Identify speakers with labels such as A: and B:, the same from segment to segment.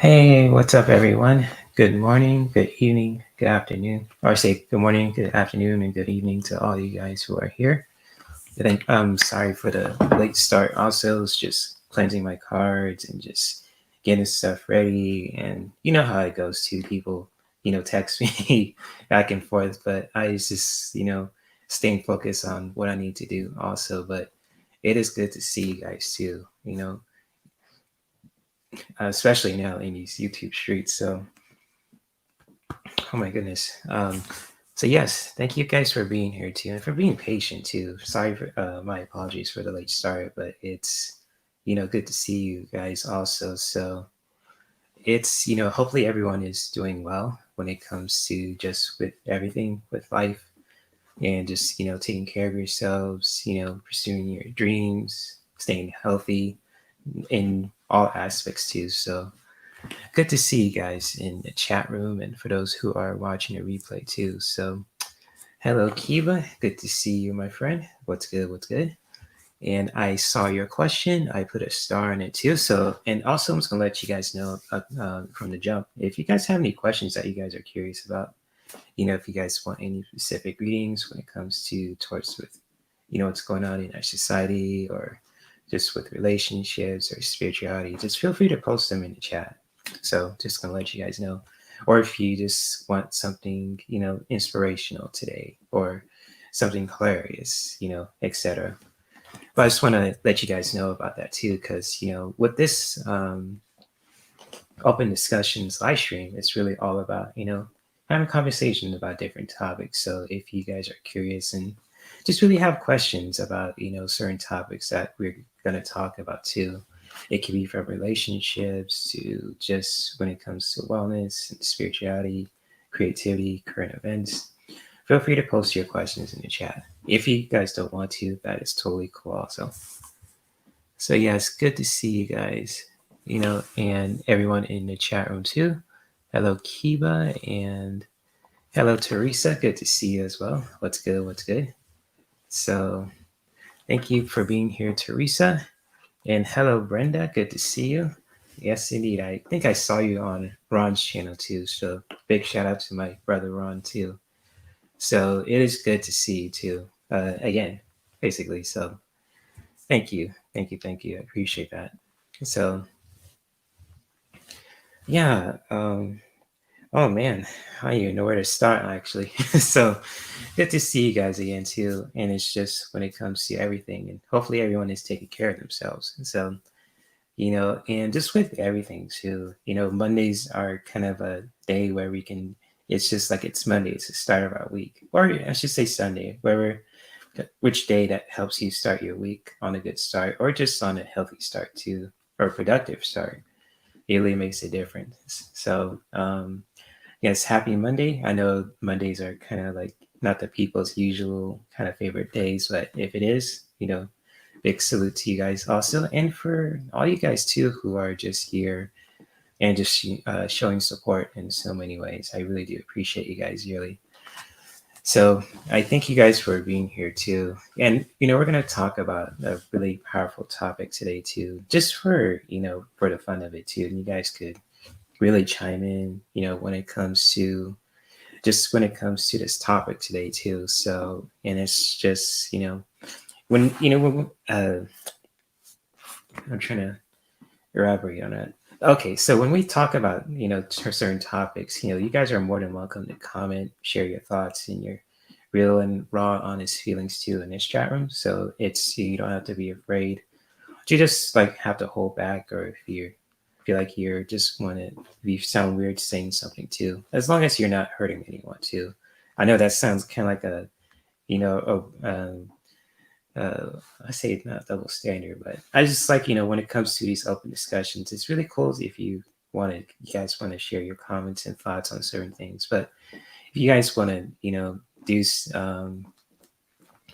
A: Hey, what's up, everyone? Good morning, good evening, good afternoon. Or say good morning, good afternoon, and good evening to all you guys who are here. I think I'm sorry for the late start. Also, it's just cleansing my cards and just getting stuff ready. And you know how it goes too. People, text me back and forth, but I was just, staying focused on what I need to do also. But it is good to see you guys too, especially now in these YouTube streets. So oh my goodness. So yes, thank you guys for being here too, and for being patient too. Sorry for my apologies for the late start, but it's good to see you guys also. So it's hopefully everyone is doing well when it comes to just with everything with life and just taking care of yourselves, pursuing your dreams, staying healthy in all aspects too. So good to see you guys in the chat room and for those who are watching a replay too. So, hello, Kiva. Good to see you, my friend. What's good? What's good? And I saw your question. I put a star on it too. So, and also, I'm just going to let you guys know from the jump if you guys have any questions that you guys are curious about, if you guys want any specific readings when it comes to towards with, what's going on in our society or just with relationships or spirituality, just feel free to post them in the chat. So just gonna let you guys know. Or if you just want something, inspirational today or something hilarious, etc. But I just want to let you guys know about that too, because with this open discussions live stream, it's really all about having conversations about different topics. So if you guys are curious and just really have questions about certain topics that we're going to talk about too, it can be from relationships to just when it comes to wellness and spirituality, creativity, current events. Feel free to post your questions in the chat. If you guys don't want to, that is totally cool also. So yeah, it's good to see you guys, and everyone in the chat room too. Hello, Kiba, and hello, Teresa. Good to see you as well. What's good? What's good? So thank you for being here, Teresa. And hello, Brenda. Good to see you. Yes, indeed. I think I saw you on Ron's channel too. So big shout out to my brother Ron too. So it is good to see you too. Again, basically. So thank you. Thank you. Thank you. I appreciate that. So yeah. Oh man, I don't even know where to start actually. So good to see you guys again too. And it's just when it comes to everything, and hopefully everyone is taking care of themselves. So and just with everything too, Mondays are kind of a day where we can. It's just like it's Monday. It's the start of our week, or I should say Sunday, which day that helps you start your week on a good start, or just on a healthy start too, or a productive start. It really makes a difference. So yes, happy Monday. I know Mondays are kind of like not the people's usual kind of favorite days, but if it is, big salute to you guys also. And for all you guys too who are just here and just showing support in so many ways. I really do appreciate you guys really. So I thank you guys for being here too. And, we're going to talk about a really powerful topic today too, just for the fun of it too. And you guys could really chime in, when it comes to this topic today too. So, and it's just, when I'm trying to elaborate on it. Okay, so when we talk about, certain topics, you guys are more than welcome to comment, share your thoughts and your real and raw, honest feelings too in this chat room. So you don't have to be afraid. You just like have to hold back, or if you feel like you're just want to be sound weird saying something too, as long as you're not hurting anyone too. I know that sounds kind of like a I say it's not double standard, but I just like when it comes to these open discussions, it's really cool if you guys want to share your comments and thoughts on certain things. But if you guys want to do if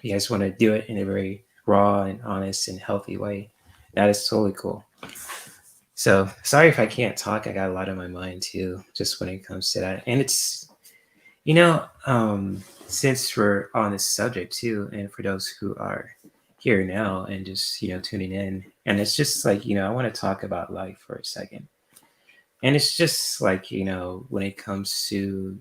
A: you guys want to do it in a very raw and honest and healthy way, that is totally cool. So sorry if I can't talk. I got a lot on my mind too, just when it comes to that. And it's, since we're on this subject too, and for those who are here now and just, tuning in, and it's just like, I want to talk about life for a second. And it's just like, when it comes to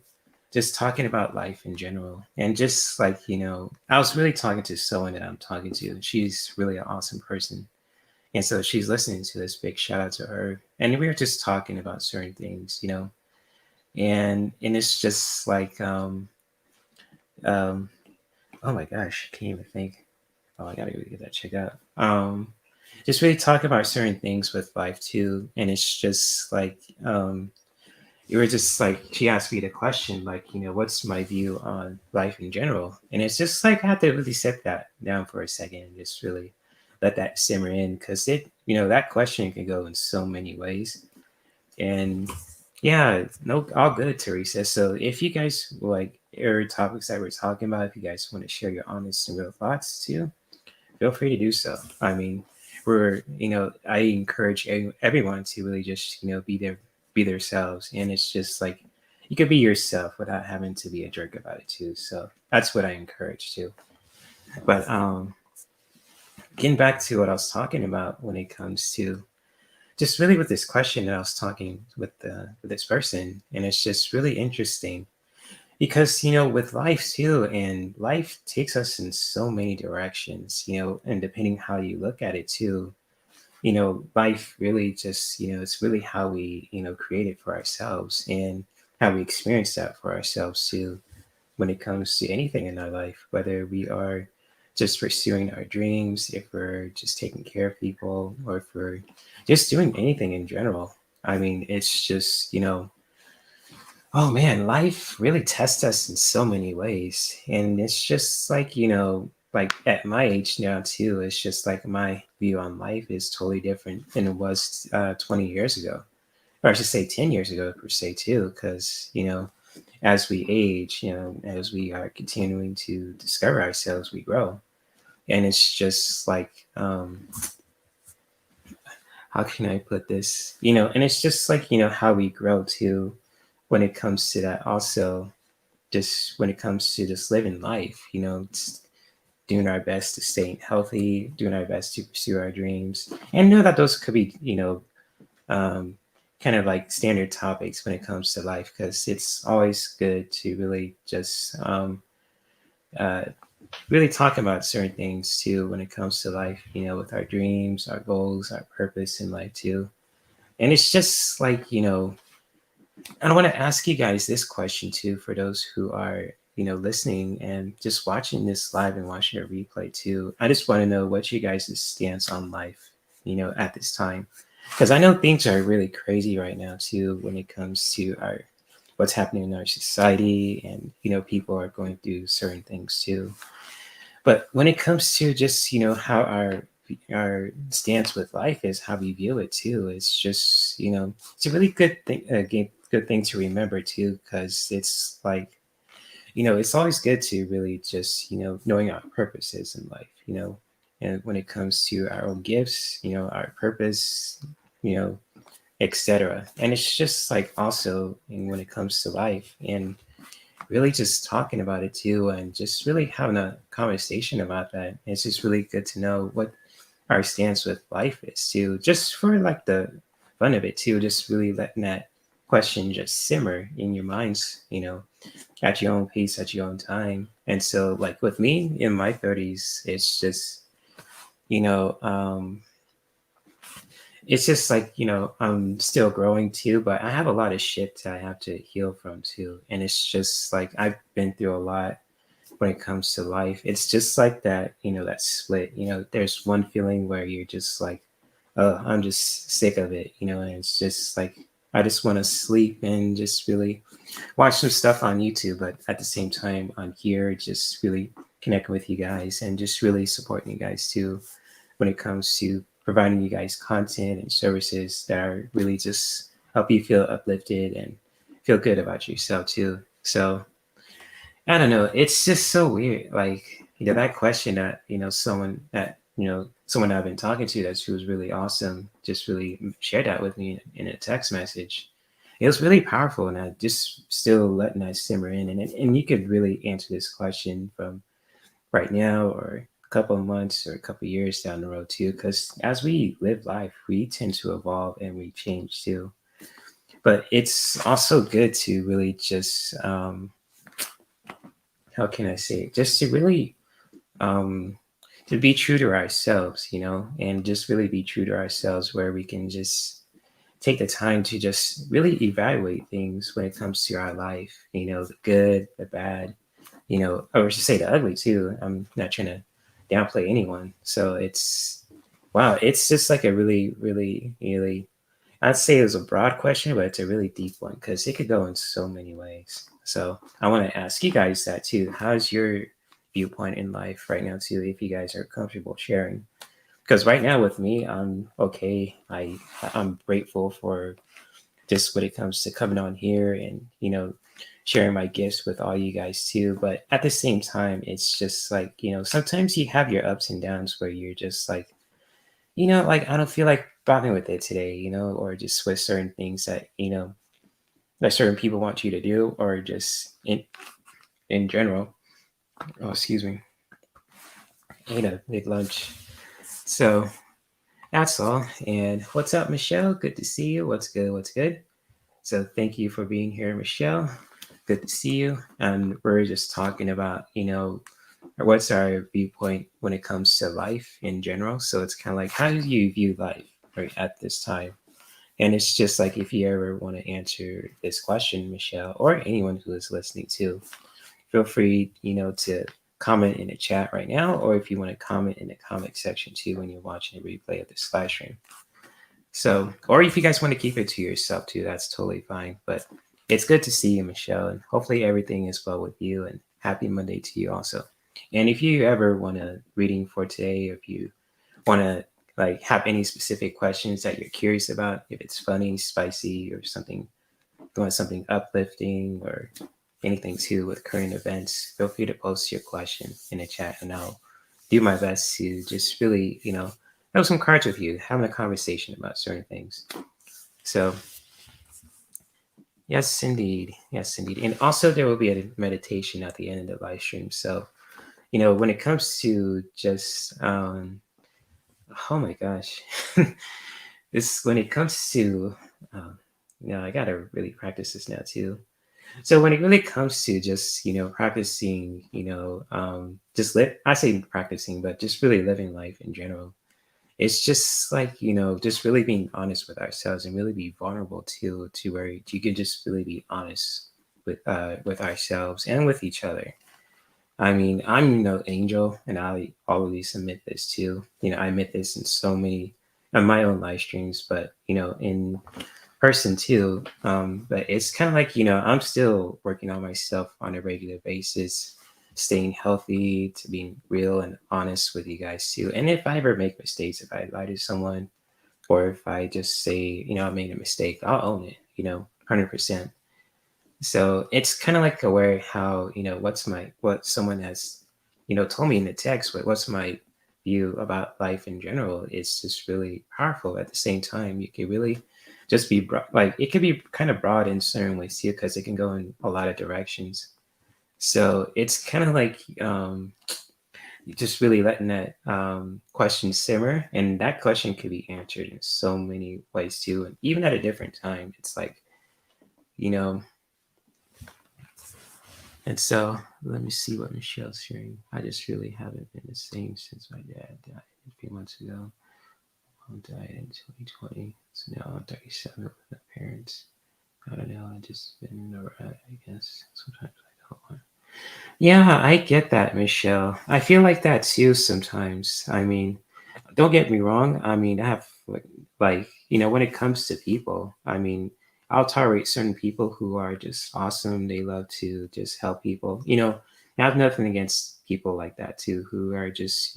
A: just talking about life in general, and just like, I was really talking to someone that I'm talking to. She's really an awesome person. And so she's listening to this. Big shout out to her. And we were just talking about certain things, and it's just like, um, oh my gosh, I can't even think. Oh, I gotta really get that checked out. Just really talking about certain things with life too, and it's just like, you were just like, she asked me the question, like, what's my view on life in general, and it's just like I had to really set that down for a second and just really let that simmer in, because that question can go in so many ways. And yeah, no, all good, Teresa. So if you guys like air topics that we're talking about, if you guys want to share your honest and real thoughts too, feel free to do so. I mean, I encourage everyone to really just, be themselves. And it's just like, you could be yourself without having to be a jerk about it too. So that's what I encourage too. But getting back to what I was talking about when it comes to just really with this question that I was talking with this person, and it's just really interesting because with life too, and life takes us in so many directions, and depending how you look at it too, life really just, it's really how we, create it for ourselves, and how we experience that for ourselves too, when it comes to anything in our life, whether we are just pursuing our dreams, if we're just taking care of people, or if we're just doing anything in general. I mean, it's just, oh man, life really tests us in so many ways. And it's just like, like at my age now too, it's just like my view on life is totally different than it was 20 years ago. Or I should say 10 years ago per se too, because, as we age, as we are continuing to discover ourselves, we grow. And it's just like, how can I put this? And it's just like, how we grow too when it comes to that also, just when it comes to just living life, just doing our best to stay healthy, doing our best to pursue our dreams, and know that those could be, um, kind of like standard topics when it comes to life, because it's always good to really just uh, really talk about certain things too when it comes to life, with our dreams, our goals, our purpose in life too. And it's just like, I want to ask you guys this question too, for those who are, listening and just watching this live and watching a replay too. I just want to know what you guys' stance on life, at this time, because I know things are really crazy right now too when it comes to our what's happening in our society, and people are going through certain things too. But when it comes to just how our stance with life is, how we view it too, it's just it's a really good thing, good thing to remember too, because it's like it's always good to really just knowing our purposes in life, and when it comes to our own gifts, our purpose, you know, etc. And it's just like also when it comes to life, and really just talking about it too, and just really having a conversation about that. It's just really good to know what our stance with life is too, just for like the fun of it too, just really letting that question just simmer in your minds, at your own pace, at your own time. And so like with me in my 30s, it's just, you know, um, it's just like, I'm still growing too, but I have a lot of shit that I have to heal from too. And it's just like I've been through a lot when it comes to life. It's just like that, that split. There's one feeling where you're just like, oh, I'm just sick of it, and it's just like I just want to sleep and just really watch some stuff on YouTube, but at the same time on here, just really connecting with you guys and just really supporting you guys too when it comes to providing you guys content and services that are really just help you feel uplifted and feel good about yourself too. So I don't know. It's just so weird. Like, that question that, someone I've been talking to that's who was really awesome just really shared that with me in a text message. It was really powerful, and I just still letting that simmer in. And you could really answer this question from right now, or a couple of months, or a couple of years down the road too, because as we live life, we tend to evolve and we change too. But it's also good to really just how can I say it? Just to really um, to be true to ourselves, and just really be true to ourselves, where we can just take the time to just really evaluate things when it comes to our life, the good, the bad, or should say the ugly too. I'm not trying to downplay anyone. So wow, it's just like a really, really, really, I'd say it was a broad question, but it's a really deep one because it could go in so many ways. So I want to ask you guys that too. How's your viewpoint in life right now too, if you guys are comfortable sharing? Because right now with me, I'm okay. I'm grateful for just when it comes to coming on here and sharing my gifts with all you guys too. But at the same time, it's just like sometimes you have your ups and downs where you're just like like I don't feel like bothering with it today, or just with certain things that that certain people want you to do, or just in general. Oh, excuse me. I ate a big lunch, so that's all. And what's up, Michelle? Good to see you. What's good? What's good? So thank you for being here, Michelle. Good to see you. And we're just talking about, what's our viewpoint when it comes to life in general. So it's kind of like, how do you view life right at this time? And it's just like, if you ever want to answer this question, Michelle, or anyone who is listening too, feel free, to comment in the chat right now, or if you want to comment in the comment section too when you're watching a replay of this live stream. So, or if you guys want to keep it to yourself too, that's totally fine. But it's good to see you, Michelle, and hopefully everything is well with you. And happy Monday to you also. And if you ever want a reading for today, or if you want to like have any specific questions that you're curious about, if it's funny, spicy, or something, you want something uplifting, or anything too with current events, feel free to post your question in the chat, and I'll do my best to just really, have some cards with you, having a conversation about certain things. So, yes, indeed. Yes, indeed. And also, there will be a meditation at the end of the live stream. So, when it comes to just, oh my gosh, this, when it comes to, um, I got to really practice this now too. So when it really comes to just practicing, just live, I say practicing, but just really living life in general, it's just like just really being honest with ourselves and really be vulnerable to where you can just really be honest with ourselves and with each other. I mean, I'm no angel, and I always admit this too. I admit this in so many of my own live streams, but in person too. But it's kind of like, I'm still working on myself on a regular basis, staying healthy, to being real and honest with you guys too. And if I ever make mistakes, if I lie to someone, or if I just say, I made a mistake, I'll own it, 100%. So it's kind of like aware how, what someone has, told me in the text, but what's my view about life in general is just really powerful. At the same time, you can really just be like, it could be kind of broad in certain ways too, because it can go in a lot of directions. So it's kind of like just really letting that question simmer, and that question could be answered in so many ways too. And even at a different time, it's like, you know, and so let me see what Michelle's sharing. I just really haven't been the same since my dad died a few months ago. Mom died in 2020, so now I'm 37 with my parents. I don't know. I just been around, I guess. Sometimes I don't want. Yeah, I get that, Michelle. I feel like that too sometimes. I mean, don't get me wrong. I mean, I have like when it comes to people, I mean, I'll tolerate certain people who are just awesome. They love to just help people. I have nothing against people like that too, who are just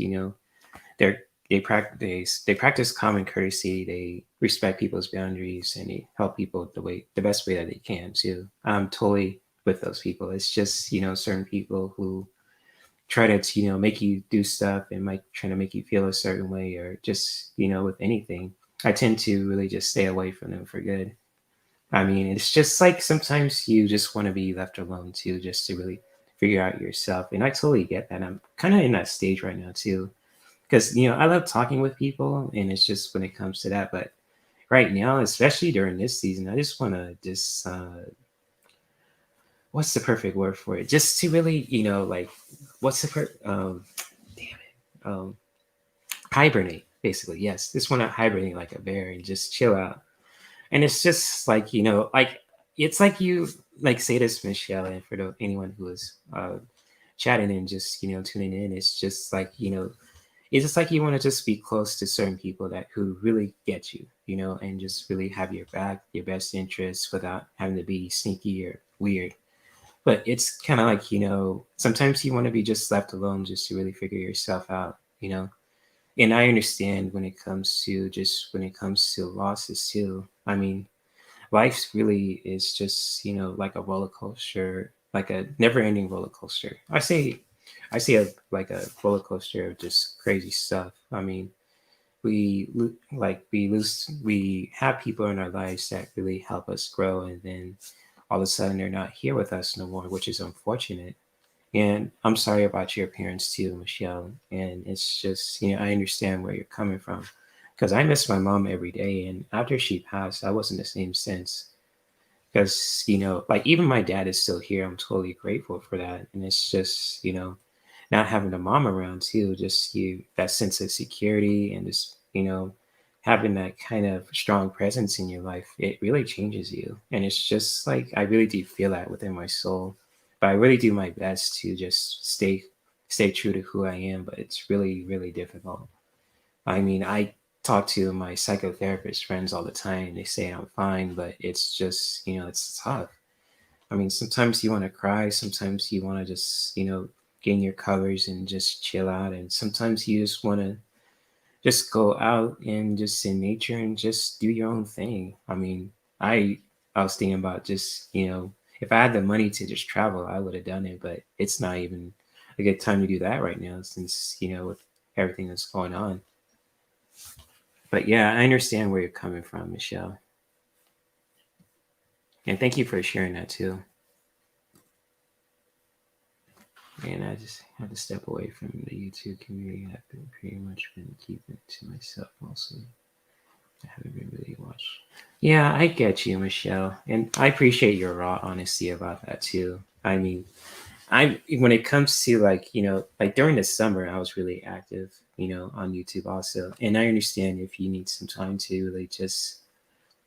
A: they're they practice common courtesy. They respect people's boundaries, and they help people the best way that they can too. I'm totally with those people. It's just certain people who try to make you do stuff and might try to make you feel a certain way, or just with anything. I tend to really just stay away from them for good. I mean, it's just like sometimes you just want to be left alone too, just to really figure out yourself. And I totally get that. I'm kind of in that stage right now too, because I love talking with people, and it's just when it comes to that. But right now, especially during this season, I just want to just what's the perfect word for it? Just to really, like, what's the damn it, hibernate, basically. Yes, just want to hibernate like a bear and just chill out. And it's just like, like it's like you like say this, Michelle, and for anyone who is chatting and just tuning in, it's just like it's just like you want to just be close to certain people that who really get you, and just really have your back, your best interests without having to be sneaky or weird. But it's kind of like sometimes you want to be just left alone just to really figure yourself out, and I understand when it comes to losses too. I mean, life really is just like a roller coaster, like a never-ending roller coaster. I see a like a roller coaster of just crazy stuff. I mean, we have people in our lives that really help us grow, and then all of a sudden they're not here with us no more, which is unfortunate. And I'm sorry about your parents too, Michelle. And it's just, I understand where you're coming from. Because I miss my mom every day. And after she passed, I wasn't the same since. Because, like even my dad is still here. I'm totally grateful for that. And it's just, not having a mom around too, just that sense of security and just, having that kind of strong presence in your life, it really changes you. And it's just like I really do feel that within my soul. But I really do my best to just stay true to who I am, but it's really, really difficult. I mean, I talk to my psychotherapist friends all the time. They say I'm fine, but it's just, it's tough. I mean, sometimes you want to cry, sometimes you want to just, get in your covers and just chill out. And sometimes you just want to just go out and just in nature and just do your own thing. I mean, I was thinking about just, if I had the money to just travel, I would have done it, but it's not even a good time to do that right now since, with everything that's going on. But yeah, I understand where you're coming from, Michelle. And thank you for sharing that too. And I just had to step away from the YouTube community. I've been pretty much been keeping it to myself mostly. I haven't been really watched. Yeah, I get you, Michelle, and I appreciate your raw honesty about that too. I mean, I when it comes to like like during the summer, I was really active, on YouTube also, and I understand if you need some time to really just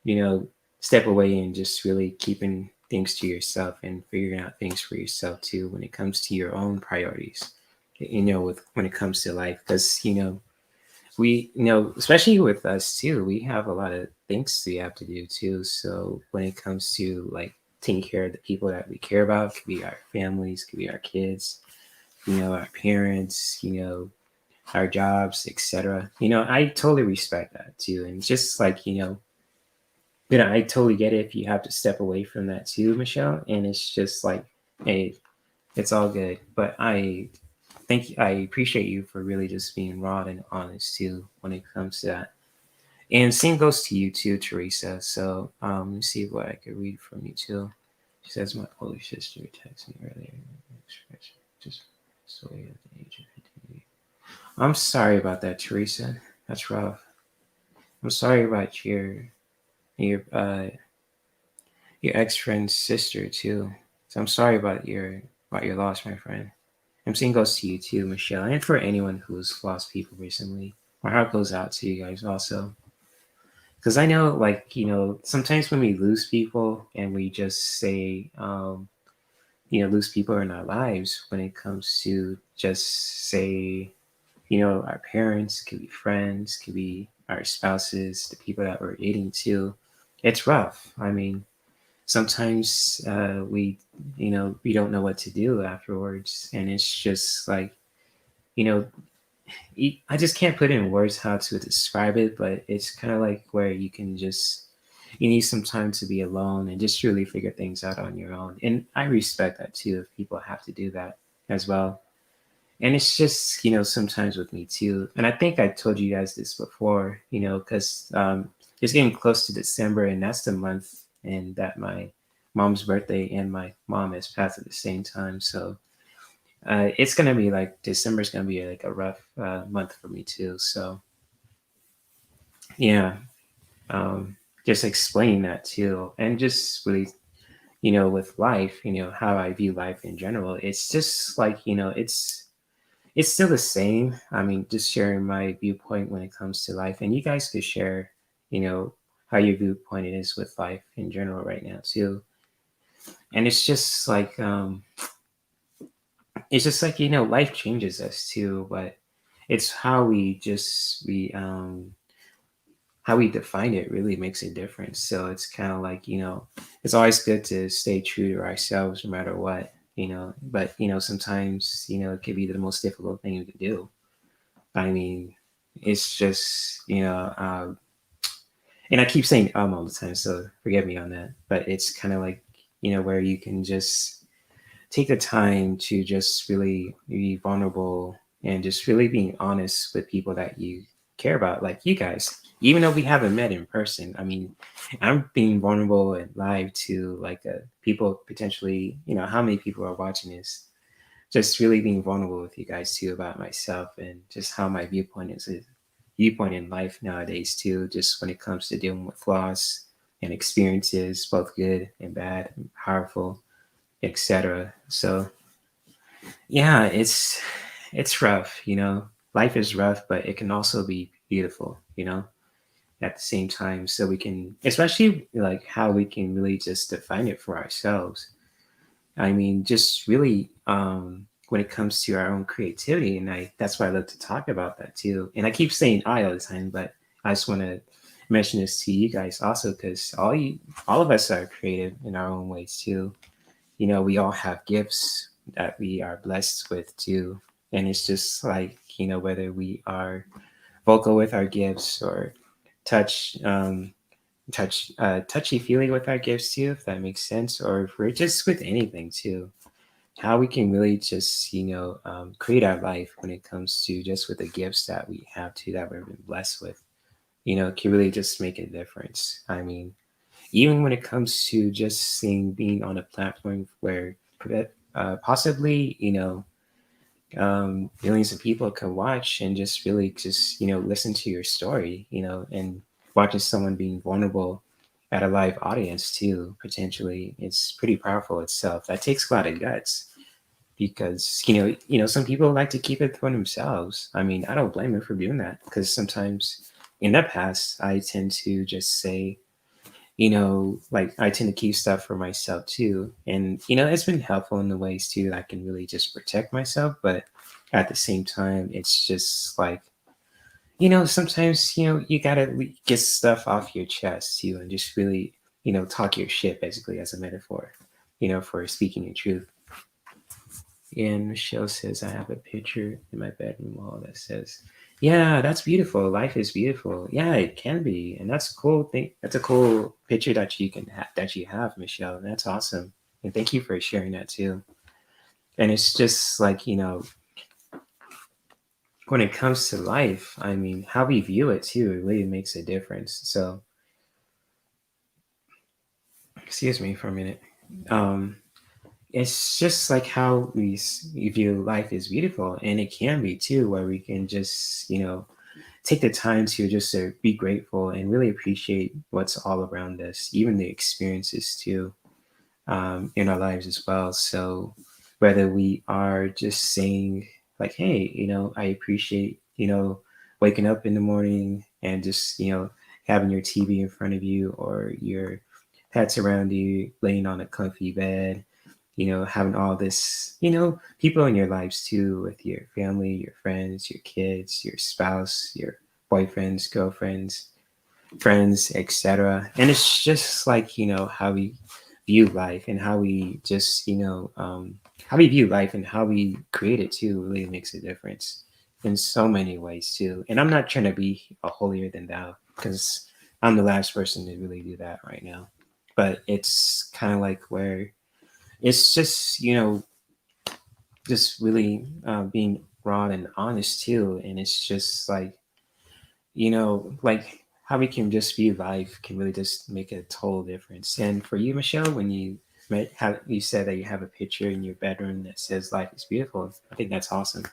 A: you know, step away and just really keeping things to yourself and figuring out things for yourself too when it comes to your own priorities. With when it comes to life, because we especially with us too, we have a lot of things we have to do too. So when it comes to like taking care of the people that we care about, could be our families, could be our kids, our parents, our jobs, etc. I totally respect that too, and just like I totally get it if you have to step away from that too, Michelle. And it's just like, hey, it's all good. But I appreciate you for really just being raw and honest too when it comes to that. And same goes to you too, Teresa. So let me see what I could read from you too. She says my older sister texted me earlier. Just so at the age of 15. I'm sorry about that, Teresa. That's rough. I'm sorry about your your ex friend's sister too. So I'm sorry about your loss, my friend. I'm saying goes to you too, Michelle, and for anyone who's lost people recently. My heart goes out to you guys also. Because I know, like, sometimes when we lose people and we just say, lose people in our lives when it comes to just say, our parents, could be friends, could be our spouses, the people that we're dating too. It's rough. I mean, sometimes we don't know what to do afterwards, and it's just like you know I just can't put in words how to describe it, but it's kind of like where you need some time to be alone and just really figure things out on your own. And I respect that too if people have to do that as well. And it's just sometimes with me too, and I think I told you guys this before, because it's getting close to December, and that's the month and that my mom's birthday and my mom has passed at the same time. So it's gonna be like December's gonna be like a rough month for me too. So yeah, just explaining that too, and just really, with life, how I view life in general. It's just like, it's still the same. I mean, just sharing my viewpoint when it comes to life, and you guys could share, you know, how your viewpoint is with life in general right now too. And it's just like, life changes us too, but it's how how we define it really makes a difference. So it's kind of like, it's always good to stay true to ourselves no matter what, but sometimes, it could be the most difficult thing you can do. I mean, it's just, and I keep saying all the time, so forgive me on that, but it's kind of like, where you can just take the time to just really be vulnerable and just really being honest with people that you care about, like you guys. Even though we haven't met in person, I mean, I'm being vulnerable and live to like people potentially. How many people are watching this? Just really being vulnerable with you guys too about myself and just how my viewpoint in life nowadays too. Just when it comes to dealing with flaws and experiences, both good and bad, and powerful, etc. So yeah, it's rough, Life is rough, but it can also be beautiful, at the same time. So we can, especially like how we can really just define it for ourselves. I mean, just really when it comes to our own creativity, and that's why I love to talk about that too. And I keep saying I all the time, but I just want to mention this to you guys also because all of us are creative in our own ways too. We all have gifts that we are blessed with too. And it's just like, whether we are vocal with our gifts or touch, touchy feely with our gifts too, if that makes sense, or if we're just with anything too, how we can really just, create our life when it comes to just with the gifts that we have too, that we've been blessed with, can really just make a difference. I mean, even when it comes to just being on a platform where possibly millions of people can watch and just really just listen to your story, and watching someone being vulnerable at a live audience too, potentially, it's pretty powerful itself. That takes a lot of guts because some people like to keep it for themselves. I mean, I don't blame them for doing that because sometimes in the past I tend to just say, like I tend to keep stuff for myself too. And, it's been helpful in the ways too that I can really just protect myself. But at the same time, it's just like, sometimes, you gotta get stuff off your chest too and just really, talk your shit basically as a metaphor, for speaking your truth. And Michelle says, I have a picture in my bedroom wall that says, yeah, that's beautiful. Life is beautiful. Yeah, it can be. And that's a cool thing. That's a cool picture that that you have, Michelle. That's awesome. And thank you for sharing that too. And it's just like, when it comes to life, I mean, how we view it too, it really makes a difference. So, excuse me for a minute. Um, it's just like how we view life is beautiful, and it can be too, where we can just take the time to just be grateful and really appreciate what's all around us, even the experiences too, in our lives as well. So whether we are just saying like, hey, I appreciate waking up in the morning and just having your TV in front of you or your pets around you, laying on a comfy bed, having all this, people in your lives too, with your family, your friends, your kids, your spouse, your boyfriends, girlfriends, friends, etc. And it's just like, how we view life and how we just, how we view life and how we create it too really makes a difference in so many ways too. And I'm not trying to be a holier than thou because I'm the last person to really do that right now. But it's kind of like where it's just just really being raw and honest too, and it's just like like how we can just view life can really just make a total difference. And for you, Michelle, when you said that you have a picture in your bedroom that says life is beautiful, I think that's awesome.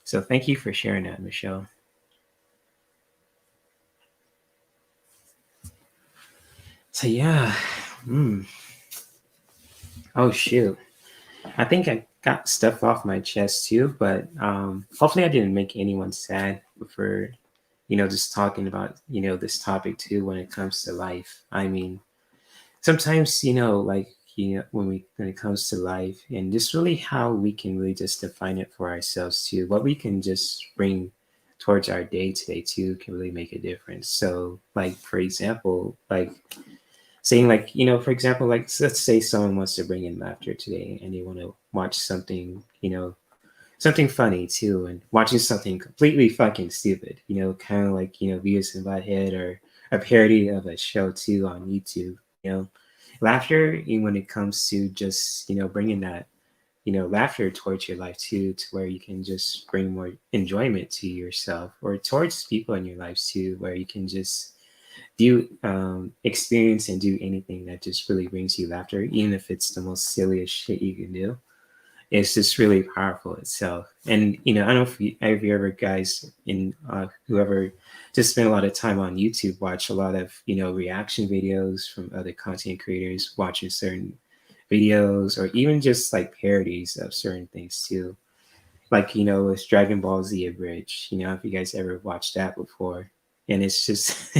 A: So thank you for sharing that, Michelle. So yeah. Mm. Oh shoot. I think I got stuff off my chest too, but hopefully I didn't make anyone sad for, just talking about, this topic too when it comes to life. I mean, sometimes, like, when it comes to life and just really how we can really just define it for ourselves too, what we can just bring towards our day today too can really make a difference. So like, for example, like saying like, for example, like let's say someone wants to bring in laughter today and they want to watch something, something funny too, and watching something completely fucking stupid, kind of like, Beavis and Butthead or a parody of a show too on YouTube, laughter when it comes to just, bringing that, laughter towards your life too, to where you can just bring more enjoyment to yourself or towards people in your lives too, where you can just do experience and do anything that just really brings you laughter, even if it's the most silliest shit you can do. It's just really powerful itself. And I don't know if you ever guys in whoever just spend a lot of time on YouTube watch a lot of reaction videos from other content creators watching certain videos or even just like parodies of certain things too. Like with Dragon Ball Z Abridged. If you guys ever watched that before, and it's just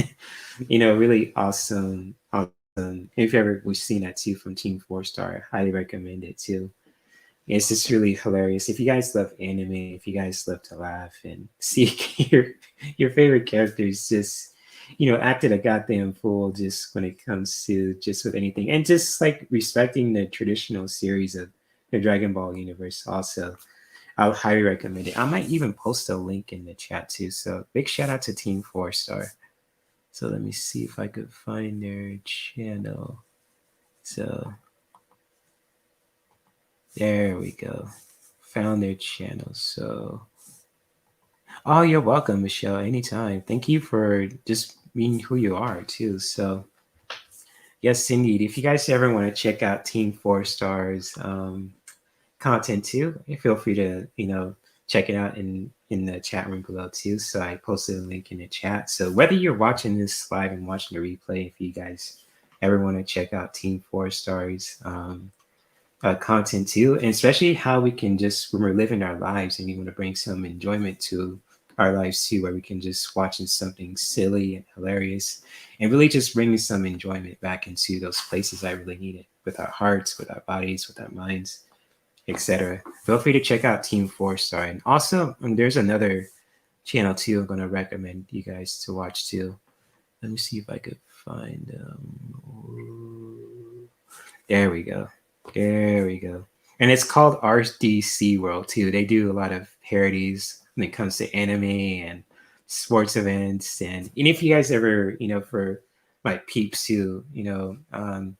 A: really awesome. Awesome. If you ever we've seen that too from Team Four Star, I highly recommend it too. It's just really hilarious. If you guys love anime, if you guys love to laugh and see your favorite characters just, acting a goddamn fool just when it comes to just with anything. And just like respecting the traditional series of the Dragon Ball universe also. I would highly recommend it. I might even post a link in the chat too. So big shout out to Team Four Star. So let me see if I could find their channel. So there we go. Found their channel. So, oh, you're welcome, Michelle. Anytime. Thank you for just being who you are, too. So, yes, indeed. If you guys ever want to check out Team Four Stars content too, feel free to check it out in the chat room below too. So I posted a link in the chat. So whether you're watching this live and watching the replay, if you guys ever want to check out Team Four Stars content too, and especially how we can just when we're living our lives and we want to bring some enjoyment to our lives too, where we can just watching something silly and hilarious and really just bringing some enjoyment back into those places I really need it with our hearts, with our bodies, with our minds, etc. Feel free to check out Team Four Star. And also, there's another channel too I'm going to recommend you guys to watch too. Let me see if I could find. There we go. There we go. And it's called RDC World too. They do a lot of parodies when it comes to anime and sports events. And if you guys ever, for like peeps too, in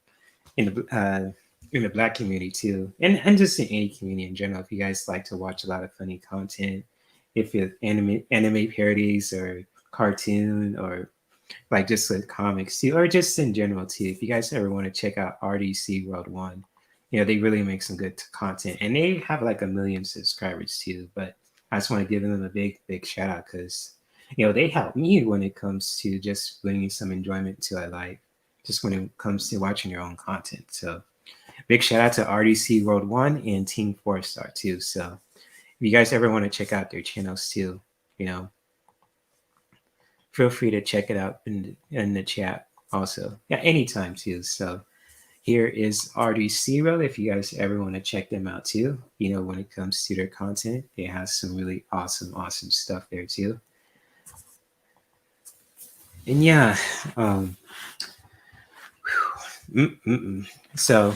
A: the black community too, and just in any community in general. If you guys like to watch a lot of funny content, if it's anime parodies or cartoon or like just with comics too, or just in general too. If you guys ever want to check out RDC World One, they really make some good content, and they have like 1 million subscribers too. But I just want to give them a big shout out because they help me when it comes to just bringing some enjoyment to our life, just when it comes to watching your own content. So big shout out to RDC World One and Team Four Star too. So if you guys ever want to check out their channels too, you know, feel free to check it out in the chat also. Yeah, anytime too. So here is RDC World. If you guys ever want to check them out too, when it comes to their content, they have some really awesome stuff there too. And yeah, um, so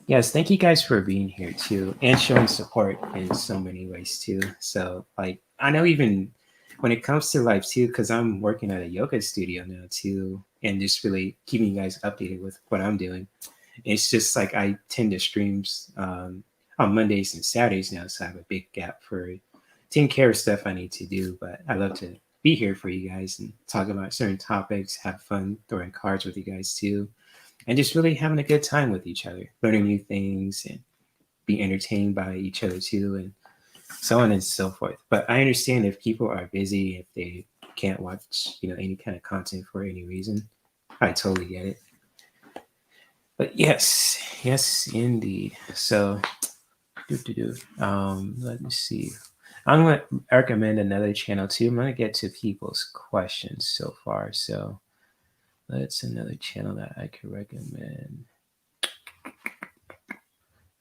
A: yes, thank you guys for being here too and showing support in so many ways too. So like I know even when it comes to life too, because I'm working at a yoga studio now too, and just really keeping you guys updated with what I'm doing. It's just like I tend to streams on Mondays and Saturdays now, so I have a big gap for taking care of stuff I need to do. But I love to be here for you guys and talk about certain topics, have fun throwing cards with you guys too, and just really having a good time with each other, learning new things and be entertained by each other too, and so on and so forth. But I understand if people are busy, if they can't watch, any kind of content for any reason, I totally get it. But yes, indeed. So, let me see. I'm gonna recommend another channel too. I'm gonna get to people's questions so far. So, that's another channel that I could recommend.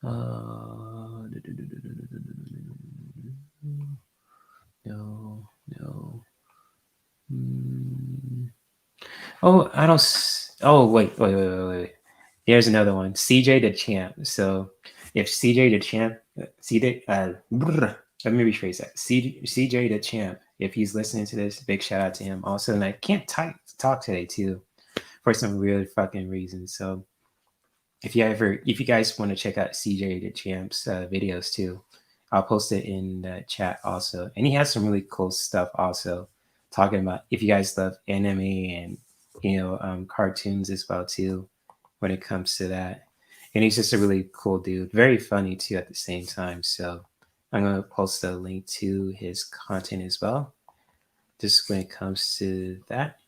A: No, no. Mm. Oh, I don't. Oh, wait. There's another one. CJ the Champ. So if CJ the Champ, let me rephrase that. CJ the Champ. If he's listening to this, big shout out to him. Also, and I can't talk today too for some real fucking reasons. So if you guys want to check out CJ the Champ's videos too, I'll post it in the chat also. And he has some really cool stuff also, talking about if you guys love anime and cartoons as well too, when it comes to that. And he's just a really cool dude, very funny too at the same time. So I'm gonna post a link to his content as well, just when it comes to that.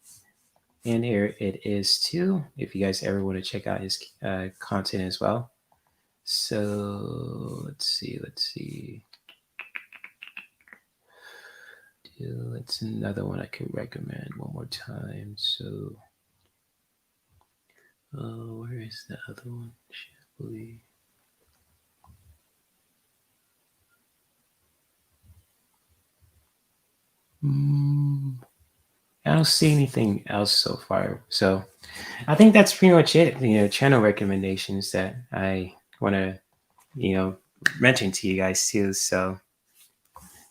A: And here it is too, if you guys ever want to check out his content as well. So let's see. It's another one I could recommend one more time. So, where is the other one? Shabbily. I don't see anything else so far. So I think that's pretty much it. Channel recommendations that I want to, you know, mention to you guys too. So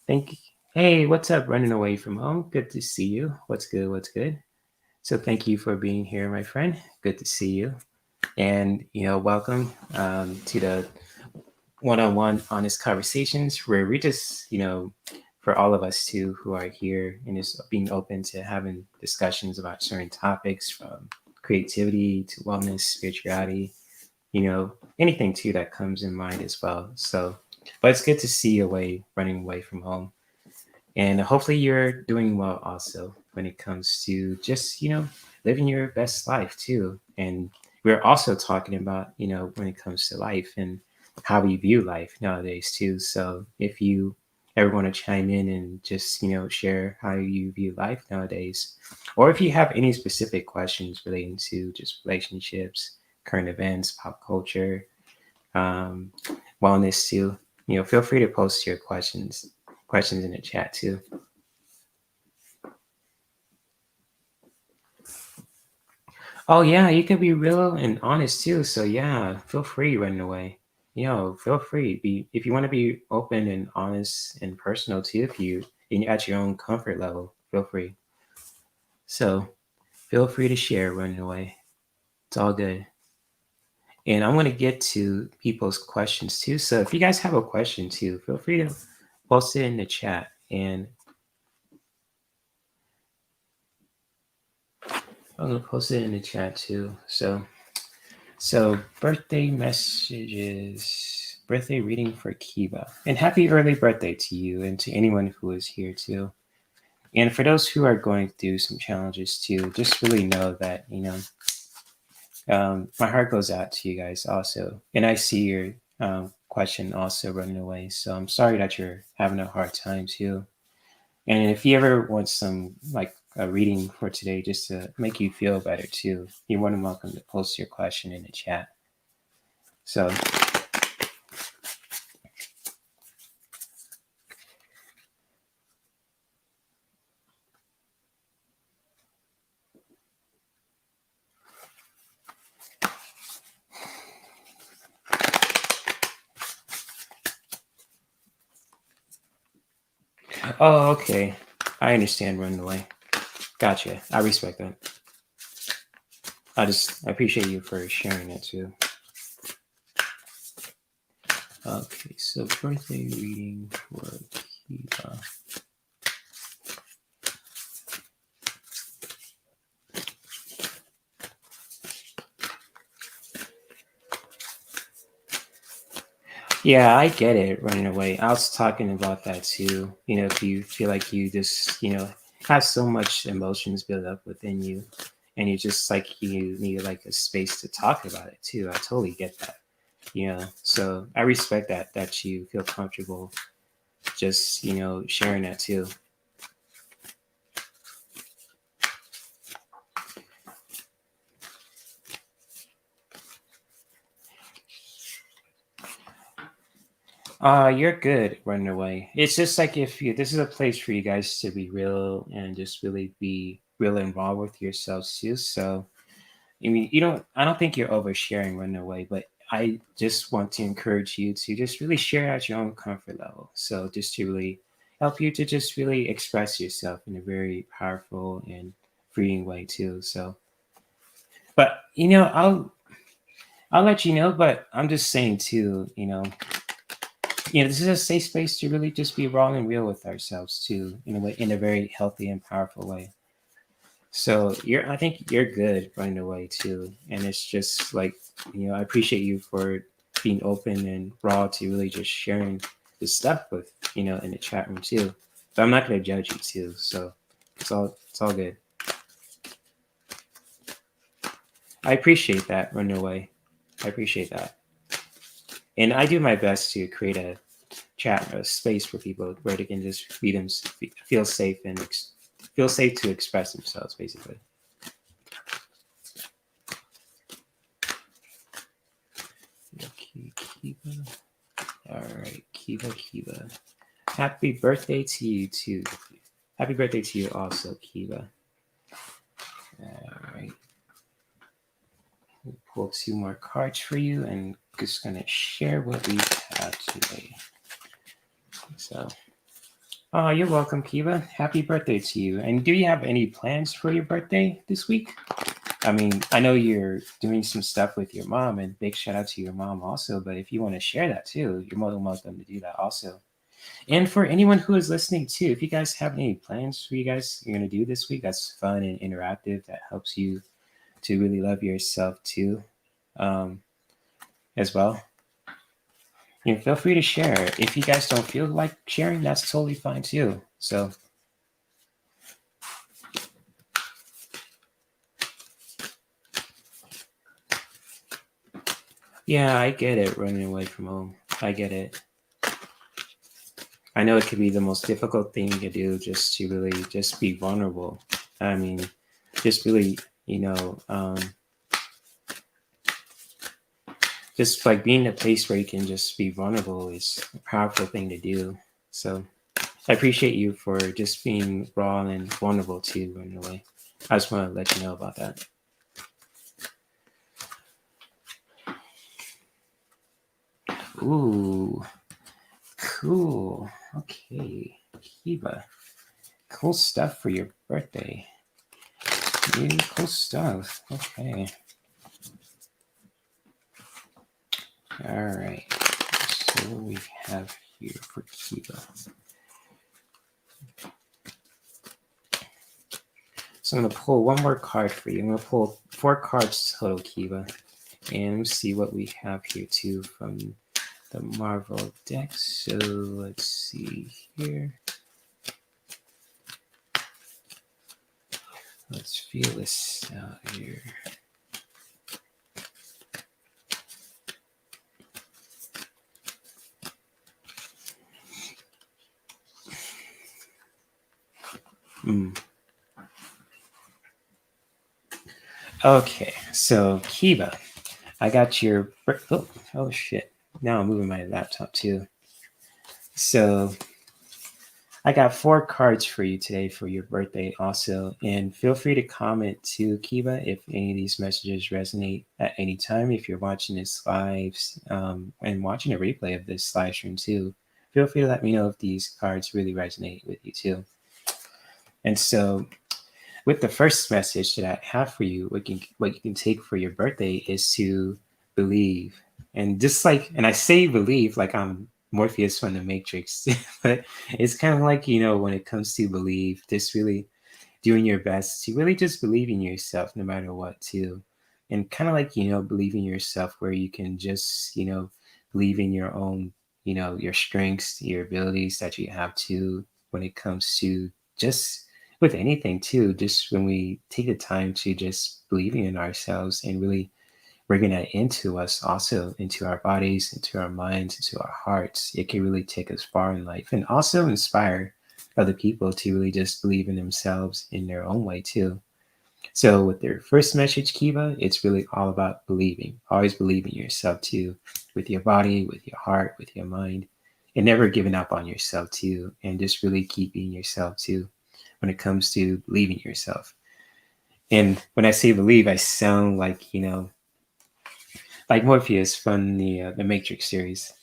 A: thank you. Hey, what's up? Running away from home. Good to see you. What's good? What's good? So thank you for being here, my friend. Good to see you. And welcome to the one-on-one honest conversations where we just for all of us too who are here and is being open to having discussions about certain topics from creativity to wellness, spirituality, anything too that comes in mind as well. So but it's good to see you running away from home, and hopefully you're doing well also when it comes to just living your best life too. And we're also talking about when it comes to life and how we view life nowadays too. So if you ever want to chime in and just share how you view life nowadays, or if you have any specific questions relating to just relationships, current events, pop culture, um, wellness too, feel free to post your questions in the chat too. Oh yeah, you can be real and honest too. So yeah, feel free running away. Feel free. Be if you want to be open and honest and personal too. If you and at your own comfort level, feel free. So feel free to share running away. It's all good. And I'm gonna get to people's questions too. So if you guys have a question too, feel free to post it in the chat. And I'm gonna post it in the chat too. So birthday messages, birthday reading for Kiva. And happy early birthday to you and to anyone who is here too. And for those who are going through some challenges too, just really know that, my heart goes out to you guys also. And I see your question also running away. So I'm sorry that you're having a hard time too. And if you ever want some like a reading for today just to make you feel better too, you're more than welcome to post your question in the chat. So oh, okay. I understand running away. Gotcha. I respect that. I appreciate you for sharing that too. Okay, so birthday reading for Kiva. Yeah, I get it running away. I was talking about that too. If you feel like you just, have so much emotions built up within you and you just like you need like a space to talk about it too. I totally get that. So I respect that you feel comfortable just sharing that too. You're good running away. It's just like if you this is a place for you guys to be real and just really be real involved with yourselves too. So I mean, I don't think you're oversharing running away, but I just want to encourage you to just really share at your own comfort level. So just to really help you to just really express yourself in a very powerful and freeing way too. So, but I'll let you know. But I'm just saying too, this is a safe space to really just be raw and real with ourselves too, in a way, in a very healthy and powerful way. So I think you're good right away too, and it's just like I appreciate you for being open and raw to really just sharing this stuff with in the chat room too. But I'm not gonna judge you too, so it's all good. I appreciate that running away. I appreciate that, and I do my best to create a chat a space for people where they can just feel safe and feel safe to express themselves, basically. Okay, Kiva. All right, Kiva. Happy birthday to you too. Happy birthday to you also, Kiva. All right. We'll pull two more cards for you and just gonna share what we have today. So, oh, you're welcome, Kiva. Happy birthday to you. And do you have any plans for your birthday this week? I mean, I know you're doing some stuff with your mom, and big shout out to your mom also. But if you want to share that too, you're more than welcome to do that also. And for anyone who is listening too, if you guys have any plans for you guys you're gonna do this week, that's fun and interactive. That helps you to really love yourself too, um, as well. Feel free to share. If you guys don't feel like sharing, that's totally fine too. So yeah, I get it. Running away from home, I get it. I know it could be the most difficult thing to do, just to really just be vulnerable. I mean, just really, just like being in a place where you can just be vulnerable is a powerful thing to do. So I appreciate you for just being raw and vulnerable too, in a way. I just want to let you know about that. Ooh, cool. Okay, Kiva. Cool stuff for your birthday. Really cool stuff. Okay. All right. So what we have here for Kiva. So I'm going to pull one more card for you. I'm going to pull 4 cards total, Kiva. And let's see what we have here too from the Marvel deck. So let's see here. Let's feel this out here. Okay, so Kiva, I got your. Oh shit! Now I'm moving my laptop too. So I got 4 cards for you today for your birthday also. And feel free to comment to Kiva if any of these messages resonate at any time. If you're watching this live and watching a replay of this live stream too, feel free to let me know if these cards really resonate with you too. And so with the first message that I have for you, what you can take for your birthday is to believe. And just like, and I say believe like I'm Morpheus from the Matrix, but it's kind of like, when it comes to believe, just really doing your best to really just believe in yourself no matter what, too. And kind of like, believe in yourself where you can just, believe in your own, your strengths, your abilities that you have to when it comes to just with anything too, just when we take the time to just believing in ourselves and really bringing that into us, also into our bodies, into our minds, into our hearts, it can really take us far in life and also inspire other people to really just believe in themselves in their own way too. So with their first message, Kiva, it's really all about believing. Always believe in yourself too, with your body, with your heart, with your mind, and never giving up on yourself too, and just really keeping yourself too when it comes to believing yourself. And when I say believe, I sound like, like Morpheus from the Matrix series.